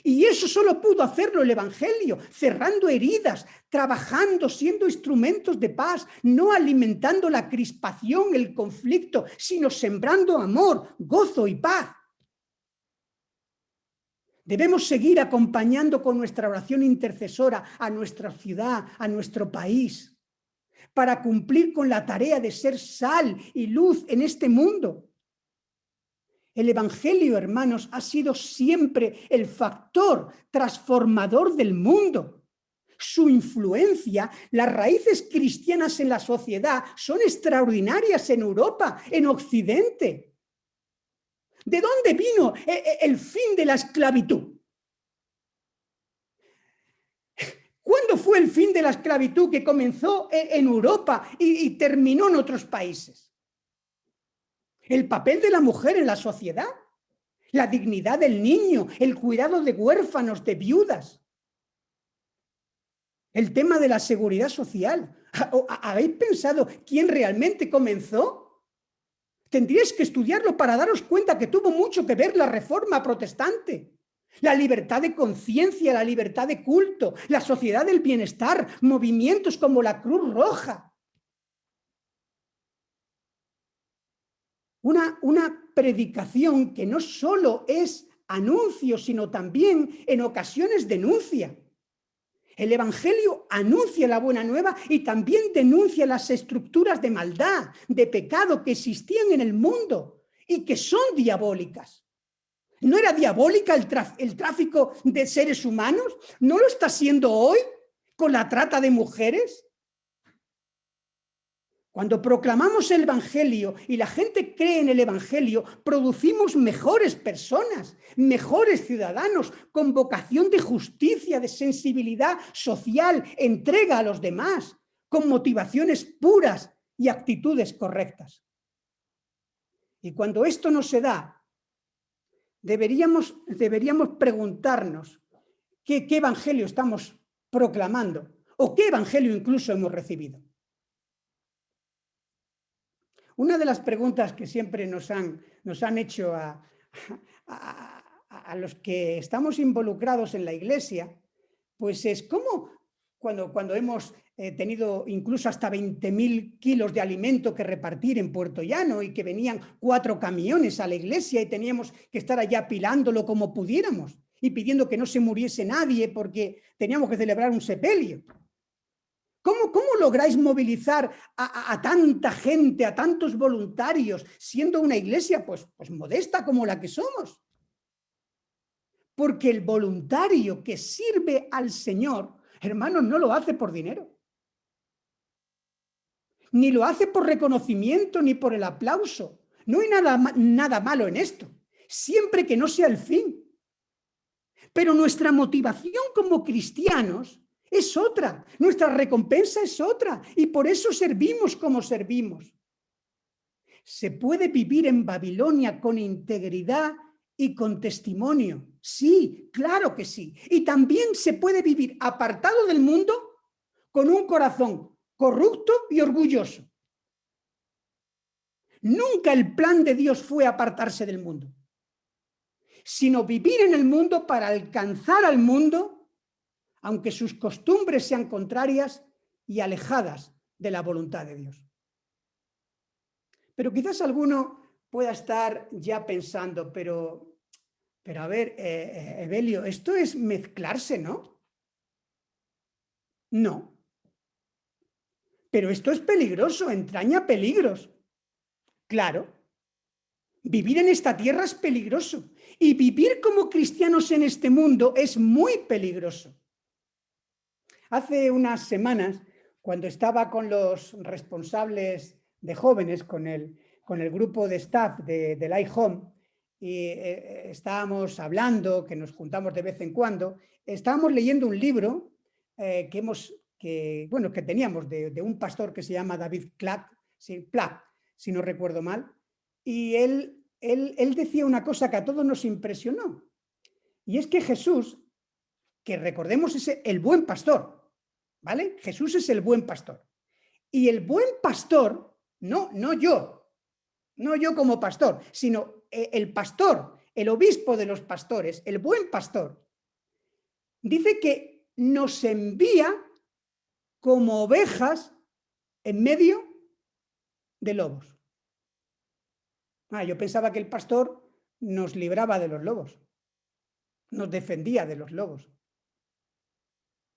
Y eso solo pudo hacerlo el Evangelio, cerrando heridas, trabajando, siendo instrumentos de paz, no alimentando la crispación, el conflicto, sino sembrando amor, gozo y paz. Debemos seguir acompañando con nuestra oración intercesora a nuestra ciudad, a nuestro país, para cumplir con la tarea de ser sal y luz en este mundo. El Evangelio, hermanos, ha sido siempre el factor transformador del mundo. Su influencia, las raíces cristianas en la sociedad son extraordinarias en Europa, en Occidente. ¿De dónde vino el fin de la esclavitud? ¿Cuándo fue el fin de la esclavitud que comenzó en Europa y terminó en otros países? El papel de la mujer en la sociedad, la dignidad del niño, el cuidado de huérfanos, de viudas, el tema de la seguridad social. ¿Habéis pensado quién realmente comenzó? Tendríais que estudiarlo para daros cuenta que tuvo mucho que ver la Reforma protestante. La libertad de conciencia, la libertad de culto, la sociedad del bienestar, movimientos como la Cruz Roja. Una predicación que no solo es anuncio, sino también en ocasiones denuncia. El Evangelio anuncia la buena nueva y también denuncia las estructuras de maldad, de pecado que existían en el mundo y que son diabólicas. ¿No era diabólica el tráfico de seres humanos? ¿No lo está siendo hoy con la trata de mujeres? Cuando proclamamos el Evangelio y la gente cree en el Evangelio, producimos mejores personas, mejores ciudadanos, con vocación de justicia, de sensibilidad social, entrega a los demás, con motivaciones puras y actitudes correctas. Y cuando esto no se da, deberíamos preguntarnos qué Evangelio estamos proclamando o qué Evangelio incluso hemos recibido. Una de las preguntas que siempre nos han hecho a los que estamos involucrados en la Iglesia, pues es cómo cuando hemos tenido incluso hasta 20.000 kilos de alimento que repartir en Puerto Llano y que venían 4 camiones a la iglesia y teníamos que estar allá apilándolo como pudiéramos y pidiendo que no se muriese nadie porque teníamos que celebrar un sepelio. ¿Cómo lográis movilizar a tanta gente, a tantos voluntarios, siendo una iglesia pues modesta como la que somos? Porque el voluntario que sirve al Señor, hermanos, no lo hace por dinero. Ni lo hace por reconocimiento, ni por el aplauso. No hay nada malo en esto, siempre que no sea el fin. Pero nuestra motivación como cristianos es otra, nuestra recompensa es otra, y por eso servimos como servimos. ¿Se puede vivir en Babilonia con integridad y con testimonio? Sí, claro que sí. Y también se puede vivir apartado del mundo con un corazón corrupto y orgulloso. Nunca el plan de Dios fue apartarse del mundo, sino vivir en el mundo para alcanzar al mundo, aunque sus costumbres sean contrarias y alejadas de la voluntad de Dios. Pero quizás alguno pueda estar ya pensando, pero a ver, Evelio, esto es mezclarse, ¿no? No. Pero esto es peligroso, entraña peligros. Claro. Vivir en esta tierra es peligroso. Y vivir como cristianos en este mundo es muy peligroso. Hace unas semanas, cuando estaba con los responsables de jóvenes, con el grupo de staff del iHome, y estábamos hablando, que nos juntamos de vez en cuando, estábamos leyendo un libro que teníamos de un pastor que se llama David Platt, si no recuerdo mal, y él decía una cosa que a todos nos impresionó, y es que Jesús, que recordemos es el buen pastor, ¿vale? Jesús es el buen pastor. Y el buen pastor, no yo como pastor, sino el pastor, el obispo de los pastores, el buen pastor, dice que nos envía como ovejas en medio de lobos. Yo pensaba que el pastor nos libraba de los lobos, nos defendía de los lobos.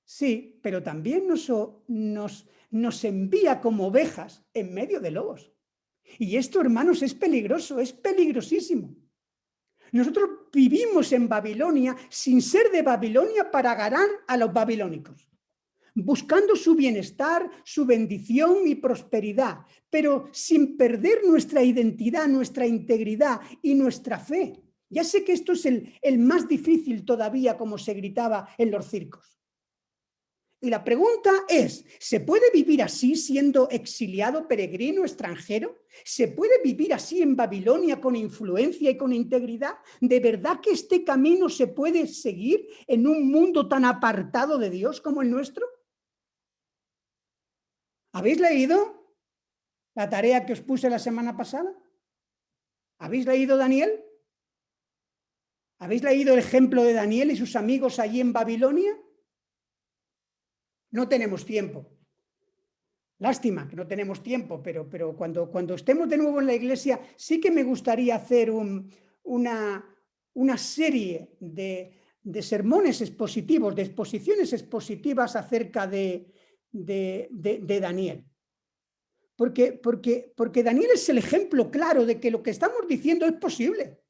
Sí, pero también nos envía como ovejas en medio de lobos. Y esto, hermanos, es peligroso, es peligrosísimo. Nosotros vivimos en Babilonia sin ser de Babilonia para ganar a los babilónicos, buscando su bienestar, su bendición y prosperidad, pero sin perder nuestra identidad, nuestra integridad y nuestra fe. Ya sé que esto es el más difícil todavía, como se gritaba en los circos. Y la pregunta es, ¿se puede vivir así siendo exiliado, peregrino, extranjero? ¿Se puede vivir así en Babilonia con influencia y con integridad? ¿De verdad que este camino se puede seguir en un mundo tan apartado de Dios como el nuestro? ¿Habéis leído la tarea que os puse la semana pasada? ¿Habéis leído Daniel? ¿Habéis leído el ejemplo de Daniel y sus amigos allí en Babilonia? No tenemos tiempo. Lástima que no tenemos tiempo, pero cuando estemos de nuevo en la iglesia, sí que me gustaría hacer una serie de sermones expositivos, de exposiciones expositivas acerca de Daniel. Porque Daniel es el ejemplo claro de que lo que estamos diciendo es posible.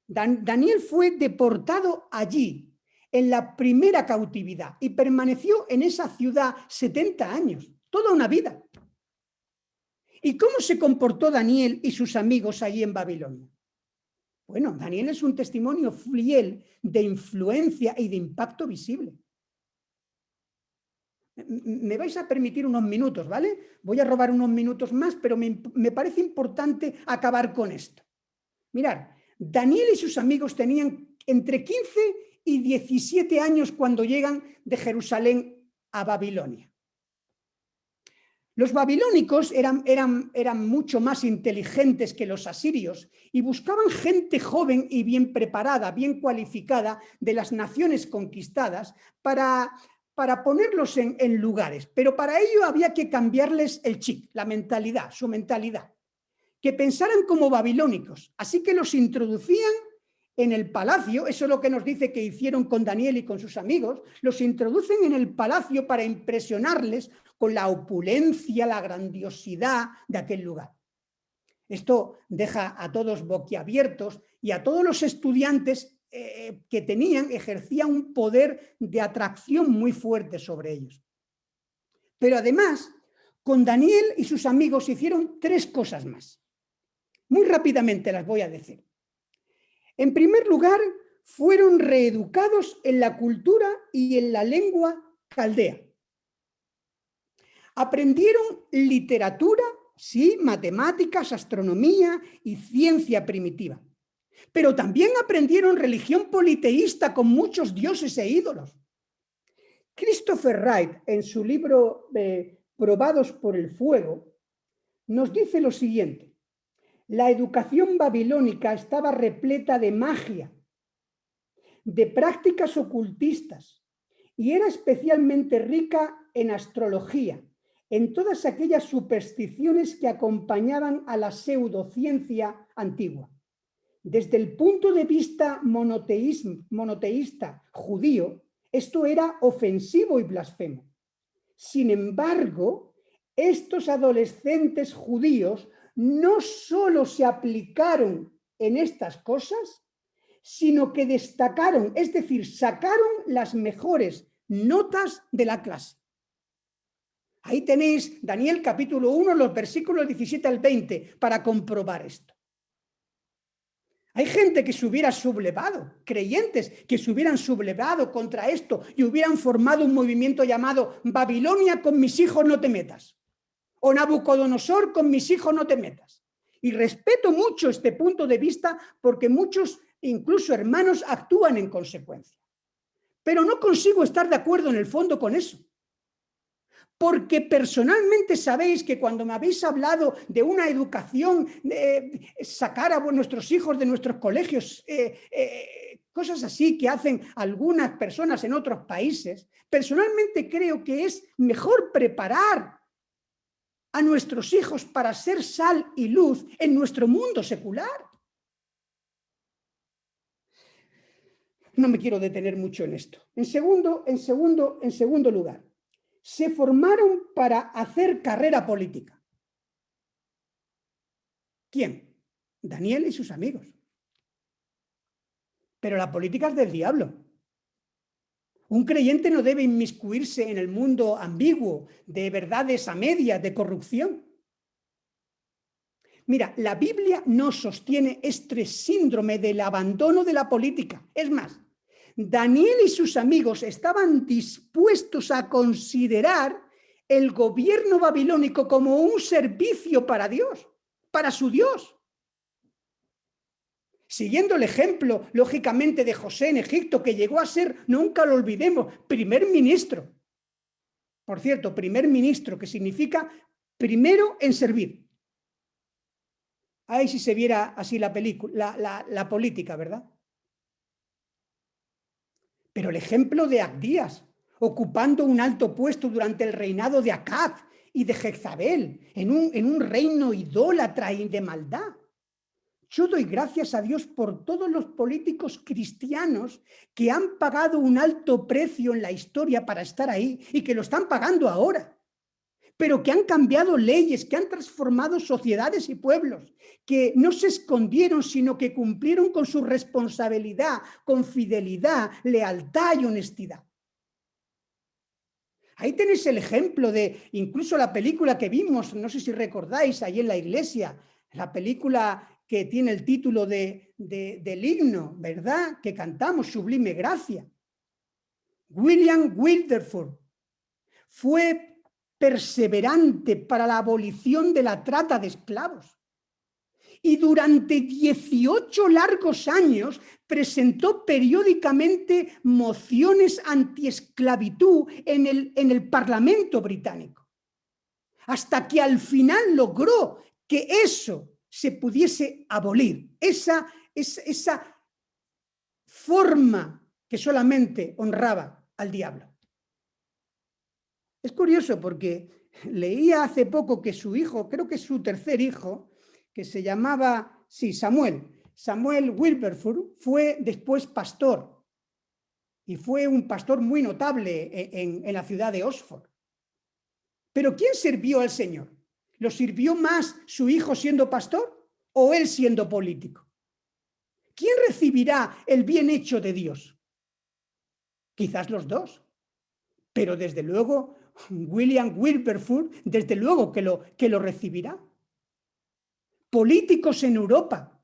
Daniel fue deportado allí, en la primera cautividad, y permaneció en esa ciudad 70 años, toda una vida. ¿Y cómo se comportó Daniel y sus amigos allí en Babilonia? Bueno, Daniel es un testimonio fiel de influencia y de impacto visible. Me vais a permitir unos minutos, ¿vale? Voy a robar unos minutos más, pero me parece importante acabar con esto. Mirad, Daniel y sus amigos tenían entre 15 y 17 años cuando llegan de Jerusalén a Babilonia. Los babilónicos eran mucho más inteligentes que los asirios y buscaban gente joven y bien preparada, bien cualificada de las naciones conquistadas para ponerlos en lugares. Pero para ello había que cambiarles el chip, la mentalidad, su mentalidad, que pensaran como babilónicos. Así que los introducían en el palacio, eso es lo que nos dice que hicieron con Daniel y con sus amigos, los introducen en el palacio para impresionarles con la opulencia, la grandiosidad de aquel lugar. Esto deja a todos boquiabiertos y a todos los estudiantes que ejercían un poder de atracción muy fuerte sobre ellos. Pero además, con Daniel y sus amigos hicieron 3 cosas más. Muy rápidamente las voy a decir. En primer lugar, fueron reeducados en la cultura y en la lengua caldea. Aprendieron literatura, sí, matemáticas, astronomía y ciencia primitiva. Pero también aprendieron religión politeísta con muchos dioses e ídolos. Christopher Wright, en su libro Probados por el fuego, nos dice lo siguiente: la educación babilónica estaba repleta de magia, de prácticas ocultistas, y era especialmente rica en astrología, en todas aquellas supersticiones que acompañaban a la pseudociencia antigua. Desde el punto de vista monoteísta judío, esto era ofensivo y blasfemo. Sin embargo, estos adolescentes judíos no solo se aplicaron en estas cosas, sino que destacaron, es decir, sacaron las mejores notas de la clase. Ahí tenéis Daniel capítulo 1, los versículos 17 al 20, para comprobar esto. Hay gente que se hubiera sublevado, creyentes que se hubieran sublevado contra esto y hubieran formado un movimiento llamado Babilonia, con mis hijos no te metas, o Nabucodonosor, con mis hijos no te metas. Y respeto mucho este punto de vista porque muchos, incluso hermanos, actúan en consecuencia. Pero no consigo estar de acuerdo en el fondo con eso. Porque personalmente sabéis que cuando me habéis hablado de una educación, sacar a nuestros hijos de nuestros colegios, cosas así que hacen algunas personas en otros países, personalmente creo que es mejor preparar a nuestros hijos para ser sal y luz en nuestro mundo secular. No me quiero detener mucho en esto. En segundo lugar, se formaron para hacer carrera política. ¿Quién? Daniel y sus amigos. Pero la política es del diablo. Un creyente no debe inmiscuirse en el mundo ambiguo de verdades a medias, de corrupción. Mira, la Biblia no sostiene este síndrome del abandono de la política. Es más, Daniel y sus amigos estaban dispuestos a considerar el gobierno babilónico como un servicio para Dios, para su Dios. Siguiendo el ejemplo, lógicamente, de José en Egipto, que llegó a ser, nunca lo olvidemos, primer ministro. Por cierto, primer ministro, que significa primero en servir. Ahí sí se viera así la política, ¿verdad? Pero el ejemplo de Abdías, ocupando un alto puesto durante el reinado de Acab y de Jezabel, en un reino idólatra y de maldad. Yo doy gracias a Dios por todos los políticos cristianos que han pagado un alto precio en la historia para estar ahí y que lo están pagando ahora, pero que han cambiado leyes, que han transformado sociedades y pueblos, que no se escondieron, sino que cumplieron con su responsabilidad, con fidelidad, lealtad y honestidad. Ahí tenéis el ejemplo de incluso la película que vimos, no sé si recordáis, ahí en la iglesia, la película que tiene el título del himno, ¿verdad? Que cantamos, Sublime Gracia. William Wilberforce fue perseverante para la abolición de la trata de esclavos. Y durante 18 largos años presentó periódicamente mociones antiesclavitud en el Parlamento británico, hasta que al final logró que eso se pudiese abolir, esa forma que solamente honraba al diablo. Es curioso porque leía hace poco que su hijo, creo que es su tercer hijo, que se llamaba, sí, Samuel Wilberforce, fue después pastor y fue un pastor muy notable en la ciudad de Oxford. Pero ¿quién sirvió al Señor? ¿Lo sirvió más su hijo siendo pastor o él siendo político? ¿Quién recibirá el bien hecho de Dios? Quizás los dos, pero desde luego William Wilberforce, desde luego que lo recibirá. Políticos en Europa.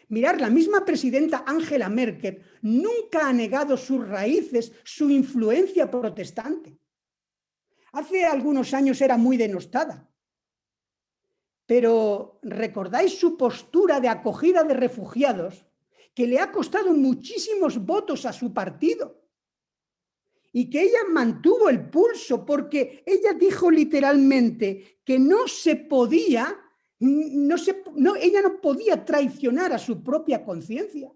Mirad, la misma presidenta Angela Merkel nunca ha negado sus raíces, su influencia protestante. Hace algunos años era muy denostada. Pero ¿recordáis su postura de acogida de refugiados que le ha costado muchísimos votos a su partido? Y que ella mantuvo el pulso porque ella dijo literalmente que no se podía, ella no podía traicionar a su propia conciencia.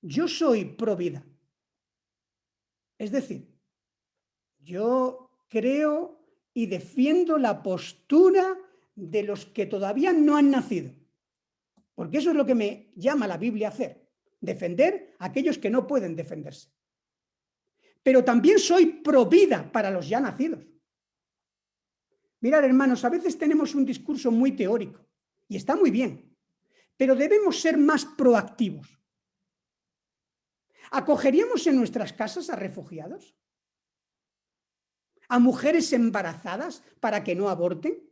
Yo soy pro vida. Es decir, yo creo y defiendo la postura de los que todavía no han nacido, porque eso es lo que me llama la Biblia a hacer, defender a aquellos que no pueden defenderse. Pero también soy pro vida para los ya nacidos. Mirad, hermanos, a veces tenemos un discurso muy teórico y está muy bien, pero debemos ser más proactivos. ¿Acogeríamos en nuestras casas a refugiados? ¿A mujeres embarazadas para que no aborten?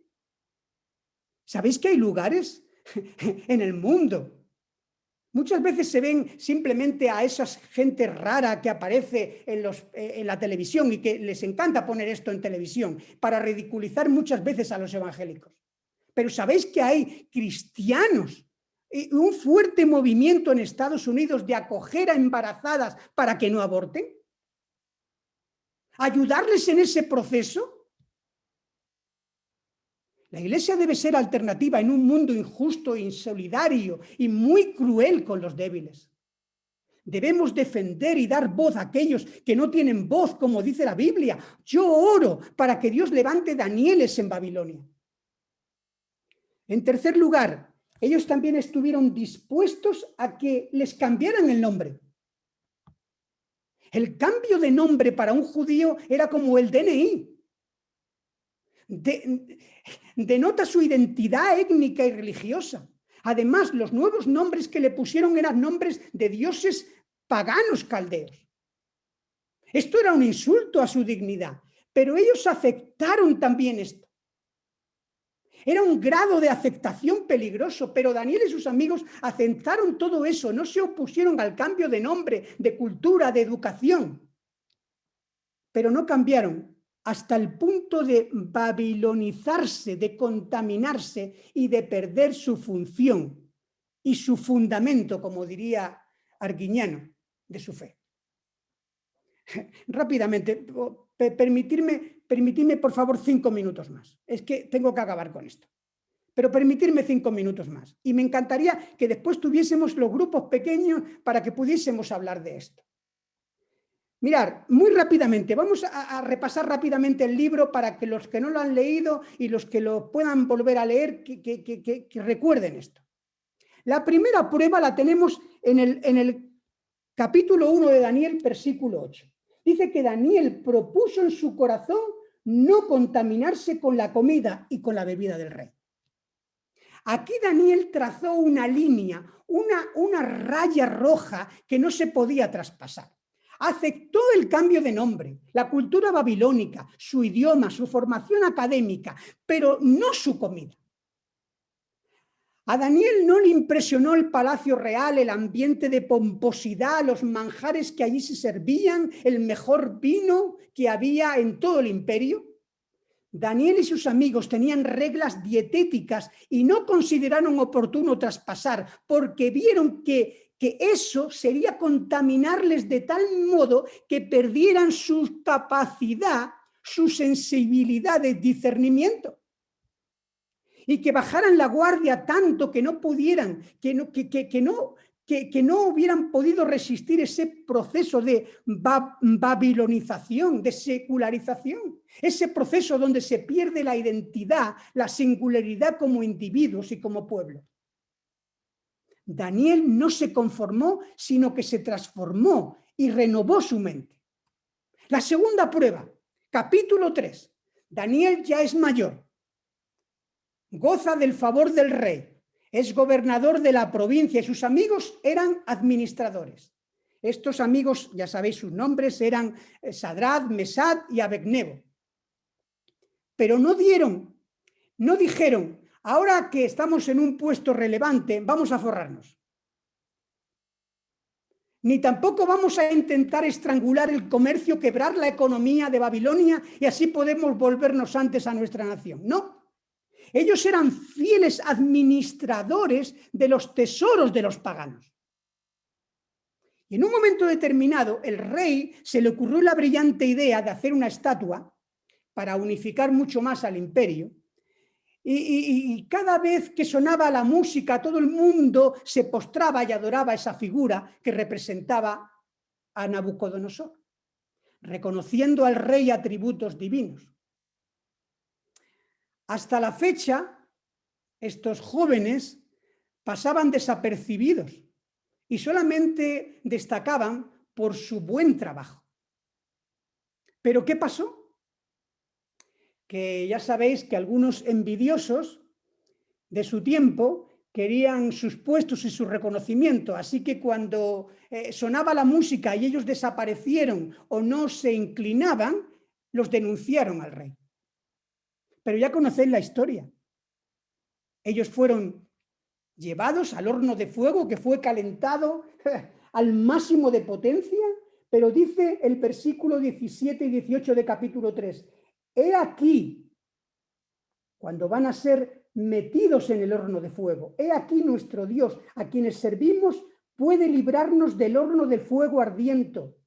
¿Sabéis que hay lugares en el mundo? Muchas veces se ven simplemente a esa gente rara que aparece en la televisión y que les encanta poner esto en televisión para ridiculizar muchas veces a los evangélicos. Pero ¿sabéis que hay cristianos y un fuerte movimiento en Estados Unidos de acoger a embarazadas para que no aborten? ¿Ayudarles en ese proceso? La Iglesia debe ser alternativa en un mundo injusto, insolidario y muy cruel con los débiles. Debemos defender y dar voz a aquellos que no tienen voz, como dice la Biblia. Yo oro para que Dios levante Danieles en Babilonia. En tercer lugar, ellos también estuvieron dispuestos a que les cambiaran el nombre. El cambio de nombre para un judío era como el DNI. Denota su identidad étnica y religiosa. Además, los nuevos nombres que le pusieron eran nombres de dioses paganos caldeos. Esto era un insulto a su dignidad, pero ellos aceptaron también esto. Era un grado de aceptación peligroso, pero Daniel y sus amigos aceptaron todo eso, no se opusieron al cambio de nombre, de cultura, de educación, pero no cambiaron hasta el punto de babilonizarse, de contaminarse y de perder su función y su fundamento, como diría Arguiñano, de su fe. Rápidamente, permitirme permitidme por favor 5 minutos más. Es que tengo que acabar con esto. Pero permitirme 5 minutos más. Y me encantaría que después tuviésemos los grupos pequeños para que pudiésemos hablar de esto. Mirad, muy rápidamente, vamos a repasar rápidamente el libro para que los que no lo han leído y los que lo puedan volver a leer, que recuerden esto. La primera prueba la tenemos en el capítulo 1 de Daniel, versículo 8. Dice que Daniel propuso en su corazón no contaminarse con la comida y con la bebida del rey. Aquí Daniel trazó una línea, una raya roja que no se podía traspasar. Aceptó el cambio de nombre, la cultura babilónica, su idioma, su formación académica, pero no su comida. A Daniel no le impresionó el palacio real, el ambiente de pomposidad, los manjares que allí se servían, el mejor vino que había en todo el imperio. Daniel y sus amigos tenían reglas dietéticas y no consideraron oportuno traspasar porque vieron que eso sería contaminarles de tal modo que perdieran su capacidad, su sensibilidad de discernimiento y que bajaran la guardia tanto que no pudieran, que no hubieran podido resistir ese proceso de babilonización, de secularización, ese proceso donde se pierde la identidad, la singularidad como individuos y como pueblo. Daniel no se conformó, sino que se transformó y renovó su mente. La segunda prueba, capítulo 3. Daniel ya es mayor, goza del favor del rey, es gobernador de la provincia y sus amigos eran administradores. Estos amigos, ya sabéis sus nombres, eran Sadrad, Mesad y Abednego. Pero no dijeron, ahora que estamos en un puesto relevante, vamos a forrarnos. Ni tampoco vamos a intentar estrangular el comercio, quebrar la economía de Babilonia y así podemos volvernos antes a nuestra nación. No. Ellos eran fieles administradores de los tesoros de los paganos. Y en un momento determinado, el rey se le ocurrió la brillante idea de hacer una estatua para unificar mucho más al imperio. Y cada vez que sonaba la música, todo el mundo se postraba y adoraba esa figura que representaba a Nabucodonosor, reconociendo al rey atributos divinos. Hasta la fecha, estos jóvenes pasaban desapercibidos y solamente destacaban por su buen trabajo. ¿Pero qué pasó? Que ya sabéis que algunos envidiosos de su tiempo querían sus puestos y su reconocimiento, así que cuando sonaba la música y ellos desaparecieron o no se inclinaban, los denunciaron al rey. Pero ya conocéis la historia. Ellos fueron llevados al horno de fuego que fue calentado al máximo de potencia, pero dice el versículo 17 y 18 de capítulo 3, he aquí, cuando van a ser metidos en el horno de fuego, he aquí nuestro Dios, a quienes servimos, puede librarnos del horno de fuego ardiendo,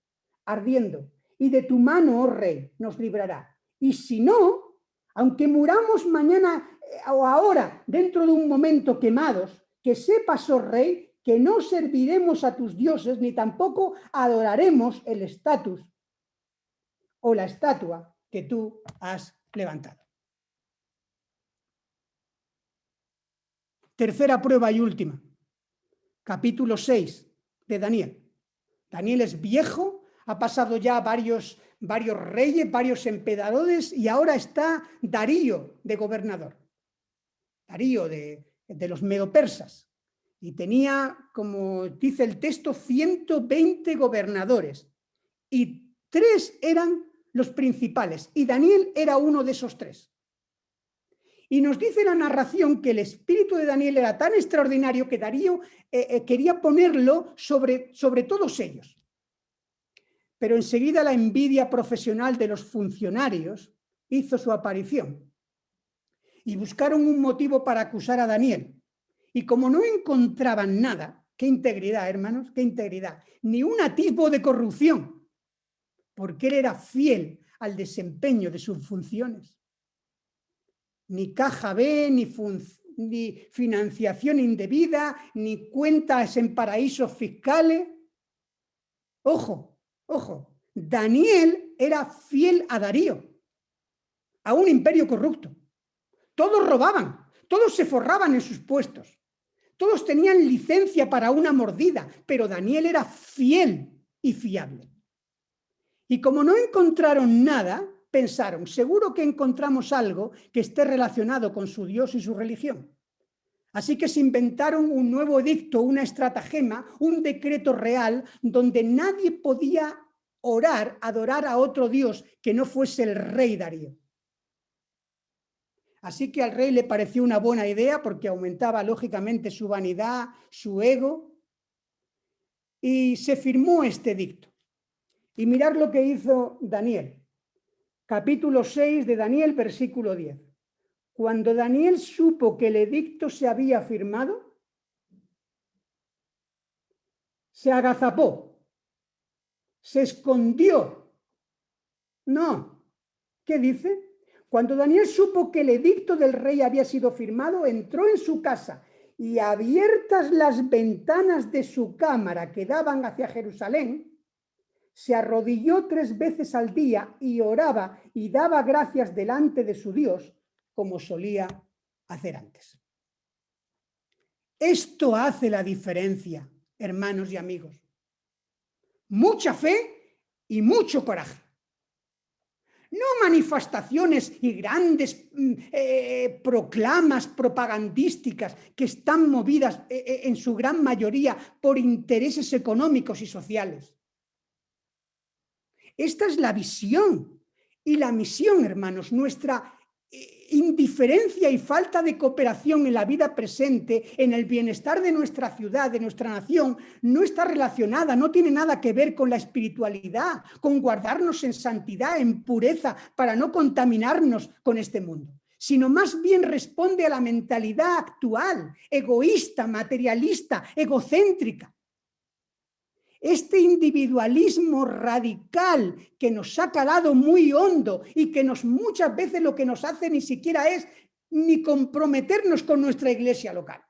y de tu mano, oh rey, nos librará. Y si no, aunque muramos mañana o ahora, dentro de un momento quemados, que sepas, oh rey, que no serviremos a tus dioses, ni tampoco adoraremos el estatus o la estatua que tú has levantado. Tercera prueba y última, capítulo 6 de Daniel. Daniel es viejo, ha pasado ya varios reyes, varios emperadores y ahora está Darío de gobernador. Darío de los medopersas. Y tenía, como dice el texto, 120 gobernadores. Y 3 eran los principales. Y Daniel era uno de esos 3. Y nos dice la narración que el espíritu de Daniel era tan extraordinario que Darío quería ponerlo sobre todos ellos. Pero enseguida la envidia profesional de los funcionarios hizo su aparición. Y buscaron un motivo para acusar a Daniel. Y como no encontraban nada, qué integridad, hermanos, qué integridad, ni un atisbo de corrupción, porque él era fiel al desempeño de sus funciones. Ni caja B, ni financiación indebida, ni cuentas en paraísos fiscales. Ojo, ojo, Daniel era fiel a Darío, a un imperio corrupto. Todos robaban, todos se forraban en sus puestos, todos tenían licencia para una mordida, pero Daniel era fiel y fiable. Y como no encontraron nada, pensaron, seguro que encontramos algo que esté relacionado con su Dios y su religión. Así que se inventaron un nuevo edicto, una estratagema, un decreto real donde nadie podía orar, adorar a otro Dios que no fuese el rey Darío. Así que al rey le pareció una buena idea porque aumentaba lógicamente su vanidad, su ego, y se firmó este edicto. Y mirad lo que hizo Daniel, capítulo 6 de Daniel, versículo 10. Cuando Daniel supo que el edicto se había firmado, se agazapó, se escondió. No, ¿qué dice? Cuando Daniel supo que el edicto del rey había sido firmado, entró en su casa y abiertas las ventanas de su cámara que daban hacia Jerusalén, se arrodilló 3 veces al día y oraba y daba gracias delante de su Dios, como solía hacer antes. Esto hace la diferencia, hermanos y amigos. Mucha fe y mucho coraje. No manifestaciones y grandes proclamas propagandísticas que están movidas en su gran mayoría por intereses económicos y sociales. Esta es la visión y la misión, hermanos. Nuestra indiferencia y falta de cooperación en la vida presente, en el bienestar de nuestra ciudad, de nuestra nación, no está relacionada, no tiene nada que ver con la espiritualidad, con guardarnos en santidad, en pureza, para no contaminarnos con este mundo, sino más bien responde a la mentalidad actual, egoísta, materialista, egocéntrica. Este individualismo radical que nos ha calado muy hondo y que muchas veces lo que nos hace ni siquiera es ni comprometernos con nuestra iglesia local.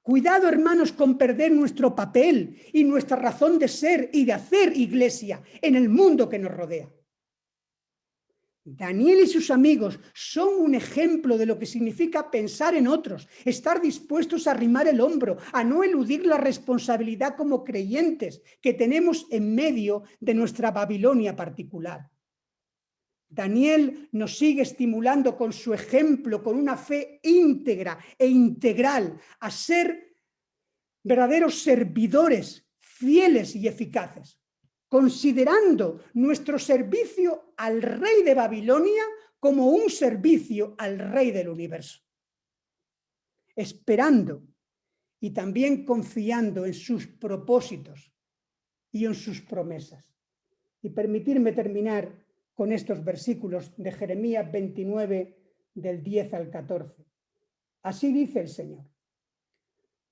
Cuidado, hermanos, con perder nuestro papel y nuestra razón de ser y de hacer iglesia en el mundo que nos rodea. Daniel y sus amigos son un ejemplo de lo que significa pensar en otros, estar dispuestos a arrimar el hombro, a no eludir la responsabilidad como creyentes que tenemos en medio de nuestra Babilonia particular. Daniel nos sigue estimulando con su ejemplo, con una fe íntegra e integral, a ser verdaderos servidores, fieles y eficaces, considerando nuestro servicio al rey de Babilonia como un servicio al rey del universo, esperando y también confiando en sus propósitos y en sus promesas. Y permitirme terminar con estos versículos de Jeremías 29, del 10 al 14. Así dice el Señor: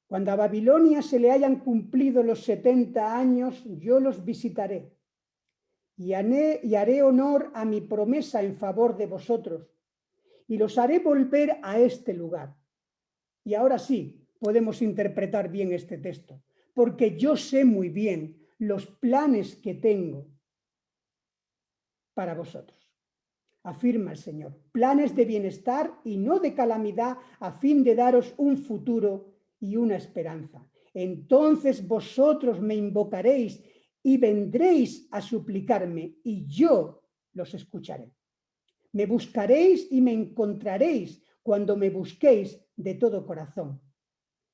cuando a Babilonia se le hayan cumplido los 70 años, yo los visitaré y haré honor a mi promesa en favor de vosotros y los haré volver a este lugar. Y ahora sí podemos interpretar bien este texto, porque yo sé muy bien los planes que tengo para vosotros. Afirma el Señor, planes de bienestar y no de calamidad, a fin de daros un futuro y una esperanza. Entonces vosotros me invocaréis y vendréis a suplicarme y yo los escucharé. Me buscaréis y me encontraréis cuando me busquéis de todo corazón.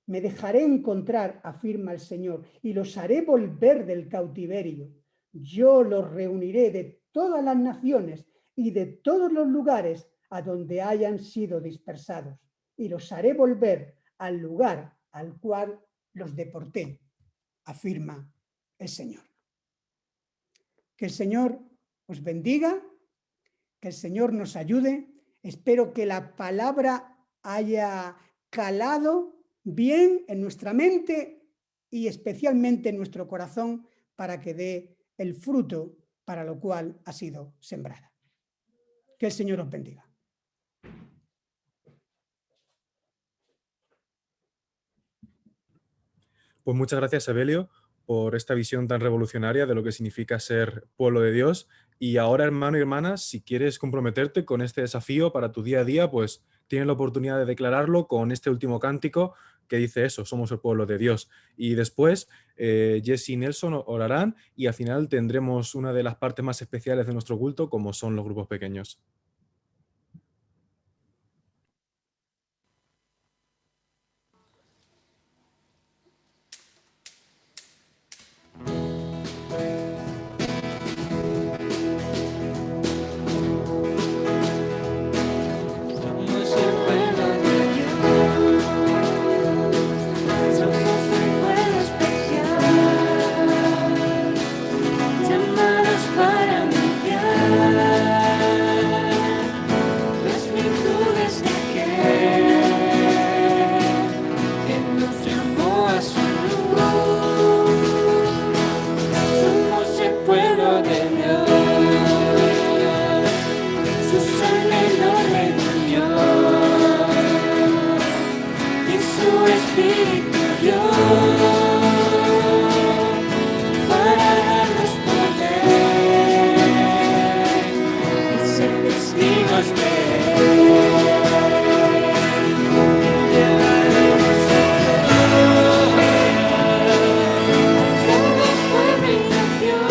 Me dejaré encontrar, afirma el Señor, y los haré volver del cautiverio. Yo los reuniré de todas las naciones y de todos los lugares a donde hayan sido dispersados, y los haré volver al lugar al cual los deporté, afirma el Señor. Que el Señor os bendiga, que el Señor nos ayude. Espero que la palabra haya calado bien en nuestra mente y especialmente en nuestro corazón para que dé el fruto para lo cual ha sido sembrada. Que el Señor os bendiga. Pues muchas gracias, Evelio, por esta visión tan revolucionaria de lo que significa ser pueblo de Dios. Y ahora, hermano y hermana, si quieres comprometerte con este desafío para tu día a día, pues tienes la oportunidad de declararlo con este último cántico que dice eso, somos el pueblo de Dios. Y después, Jesse y Nelson orarán y al final tendremos una de las partes más especiales de nuestro culto, como son los grupos pequeños. Somos el pueblo de Dios, somos un pueblo especial, llamados para anunciar las virtudes de aquel que nos llamó a su luz. Somos el pueblo de Dios, su sangre nos redimió y su espíritu dio para darnos poder y ser testigos de él. Llevaremos su gloria a cada pueblo y nación.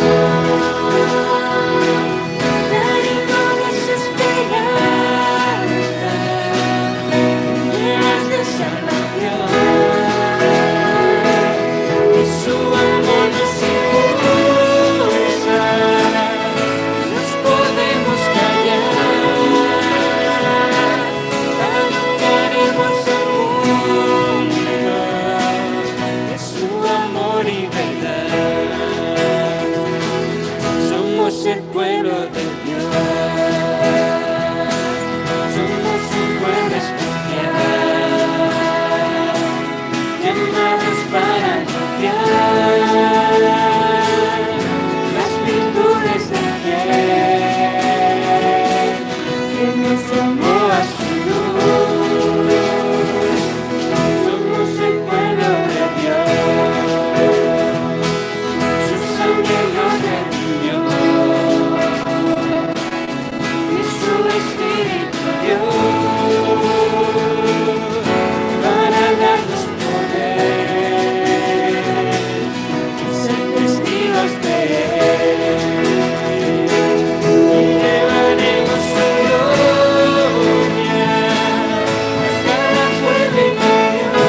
Daremos esperanza, llenas de salvación, y su amor nos impulsa, nos podemos callar, anunciaremos al mundo de su amor y verdad. Somos el pueblo de Dios, somos un pueblo especial, llamados para anunciar las virtudes de aquel que nos llamó a su luz. Somos el pueblo de Dios, su sangre nos redimió y su espíritu dio para darnos poder y ser testigos de él. Y llevaremos su gloria a cada pueblo y nación,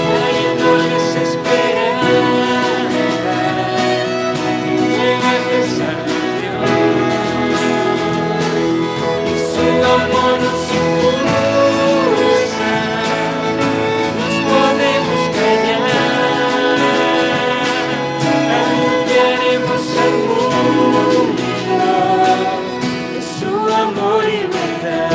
trayéndoles esperanza y llenas de salvación. Y su amor nos impulsa, nos podemos callar, anunciaremos al mundo de su amor y verdad.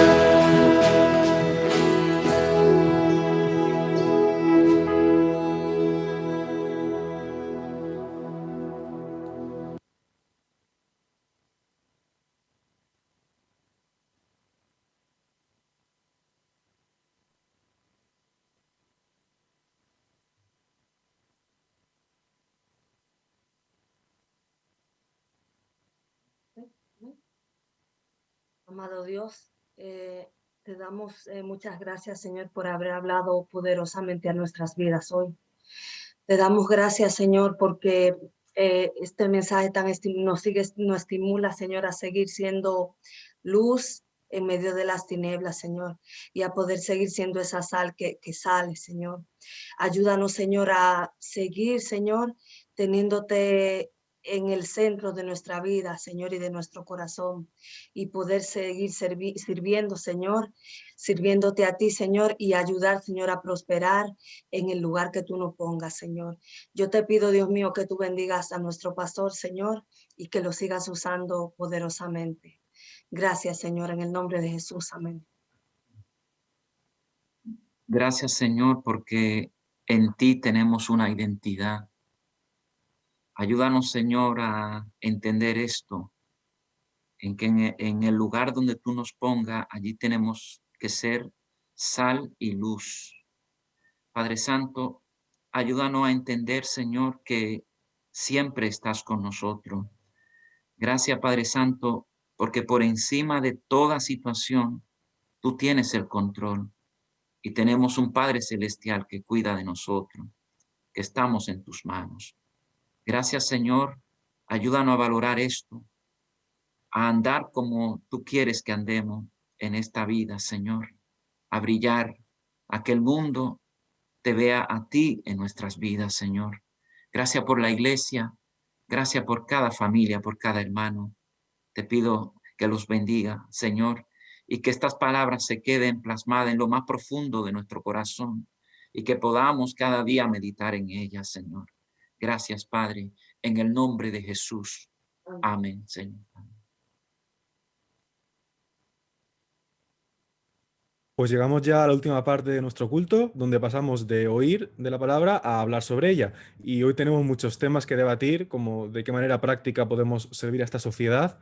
Amado Dios, te damos muchas gracias, Señor, por haber hablado poderosamente a nuestras vidas hoy. Te damos gracias, Señor, porque este mensaje nos estimula, Señor, a seguir siendo luz en medio de las tinieblas, Señor, y a poder seguir siendo esa sal que sale, Señor. Ayúdanos, Señor, a seguir, Señor, teniéndote en el centro de nuestra vida, Señor, y de nuestro corazón, y poder seguir sirviendo, Señor, sirviéndote a ti, Señor, y ayudar, Señor, a prosperar en el lugar que tú nos pongas, Señor. Yo te pido, Dios mío, que tú bendigas a nuestro pastor, Señor, y que lo sigas usando poderosamente. Gracias, Señor, en el nombre de Jesús. Amén. Gracias, Señor, porque en ti tenemos una identidad. Ayúdanos, Señor, a entender esto, en que en el lugar donde tú nos pongas, allí tenemos que ser sal y luz. Padre Santo, ayúdanos a entender, Señor, que siempre estás con nosotros. Gracias, Padre Santo, porque por encima de toda situación, tú tienes el control y tenemos un Padre Celestial que cuida de nosotros, que estamos en tus manos. Gracias, Señor. Ayúdanos a valorar esto, a andar como tú quieres que andemos en esta vida, Señor, a brillar, a que el mundo te vea a ti en nuestras vidas, Señor. Gracias por la iglesia, gracias por cada familia, por cada hermano. Te pido que los bendiga, Señor, y que estas palabras se queden plasmadas en lo más profundo de nuestro corazón y que podamos cada día meditar en ellas, Señor. Gracias, Padre, en el nombre de Jesús. Amén, Señor. Pues llegamos ya a la última parte de nuestro culto, donde pasamos de oír de la palabra a hablar sobre ella. Y hoy tenemos muchos temas que debatir, como de qué manera práctica podemos servir a esta sociedad,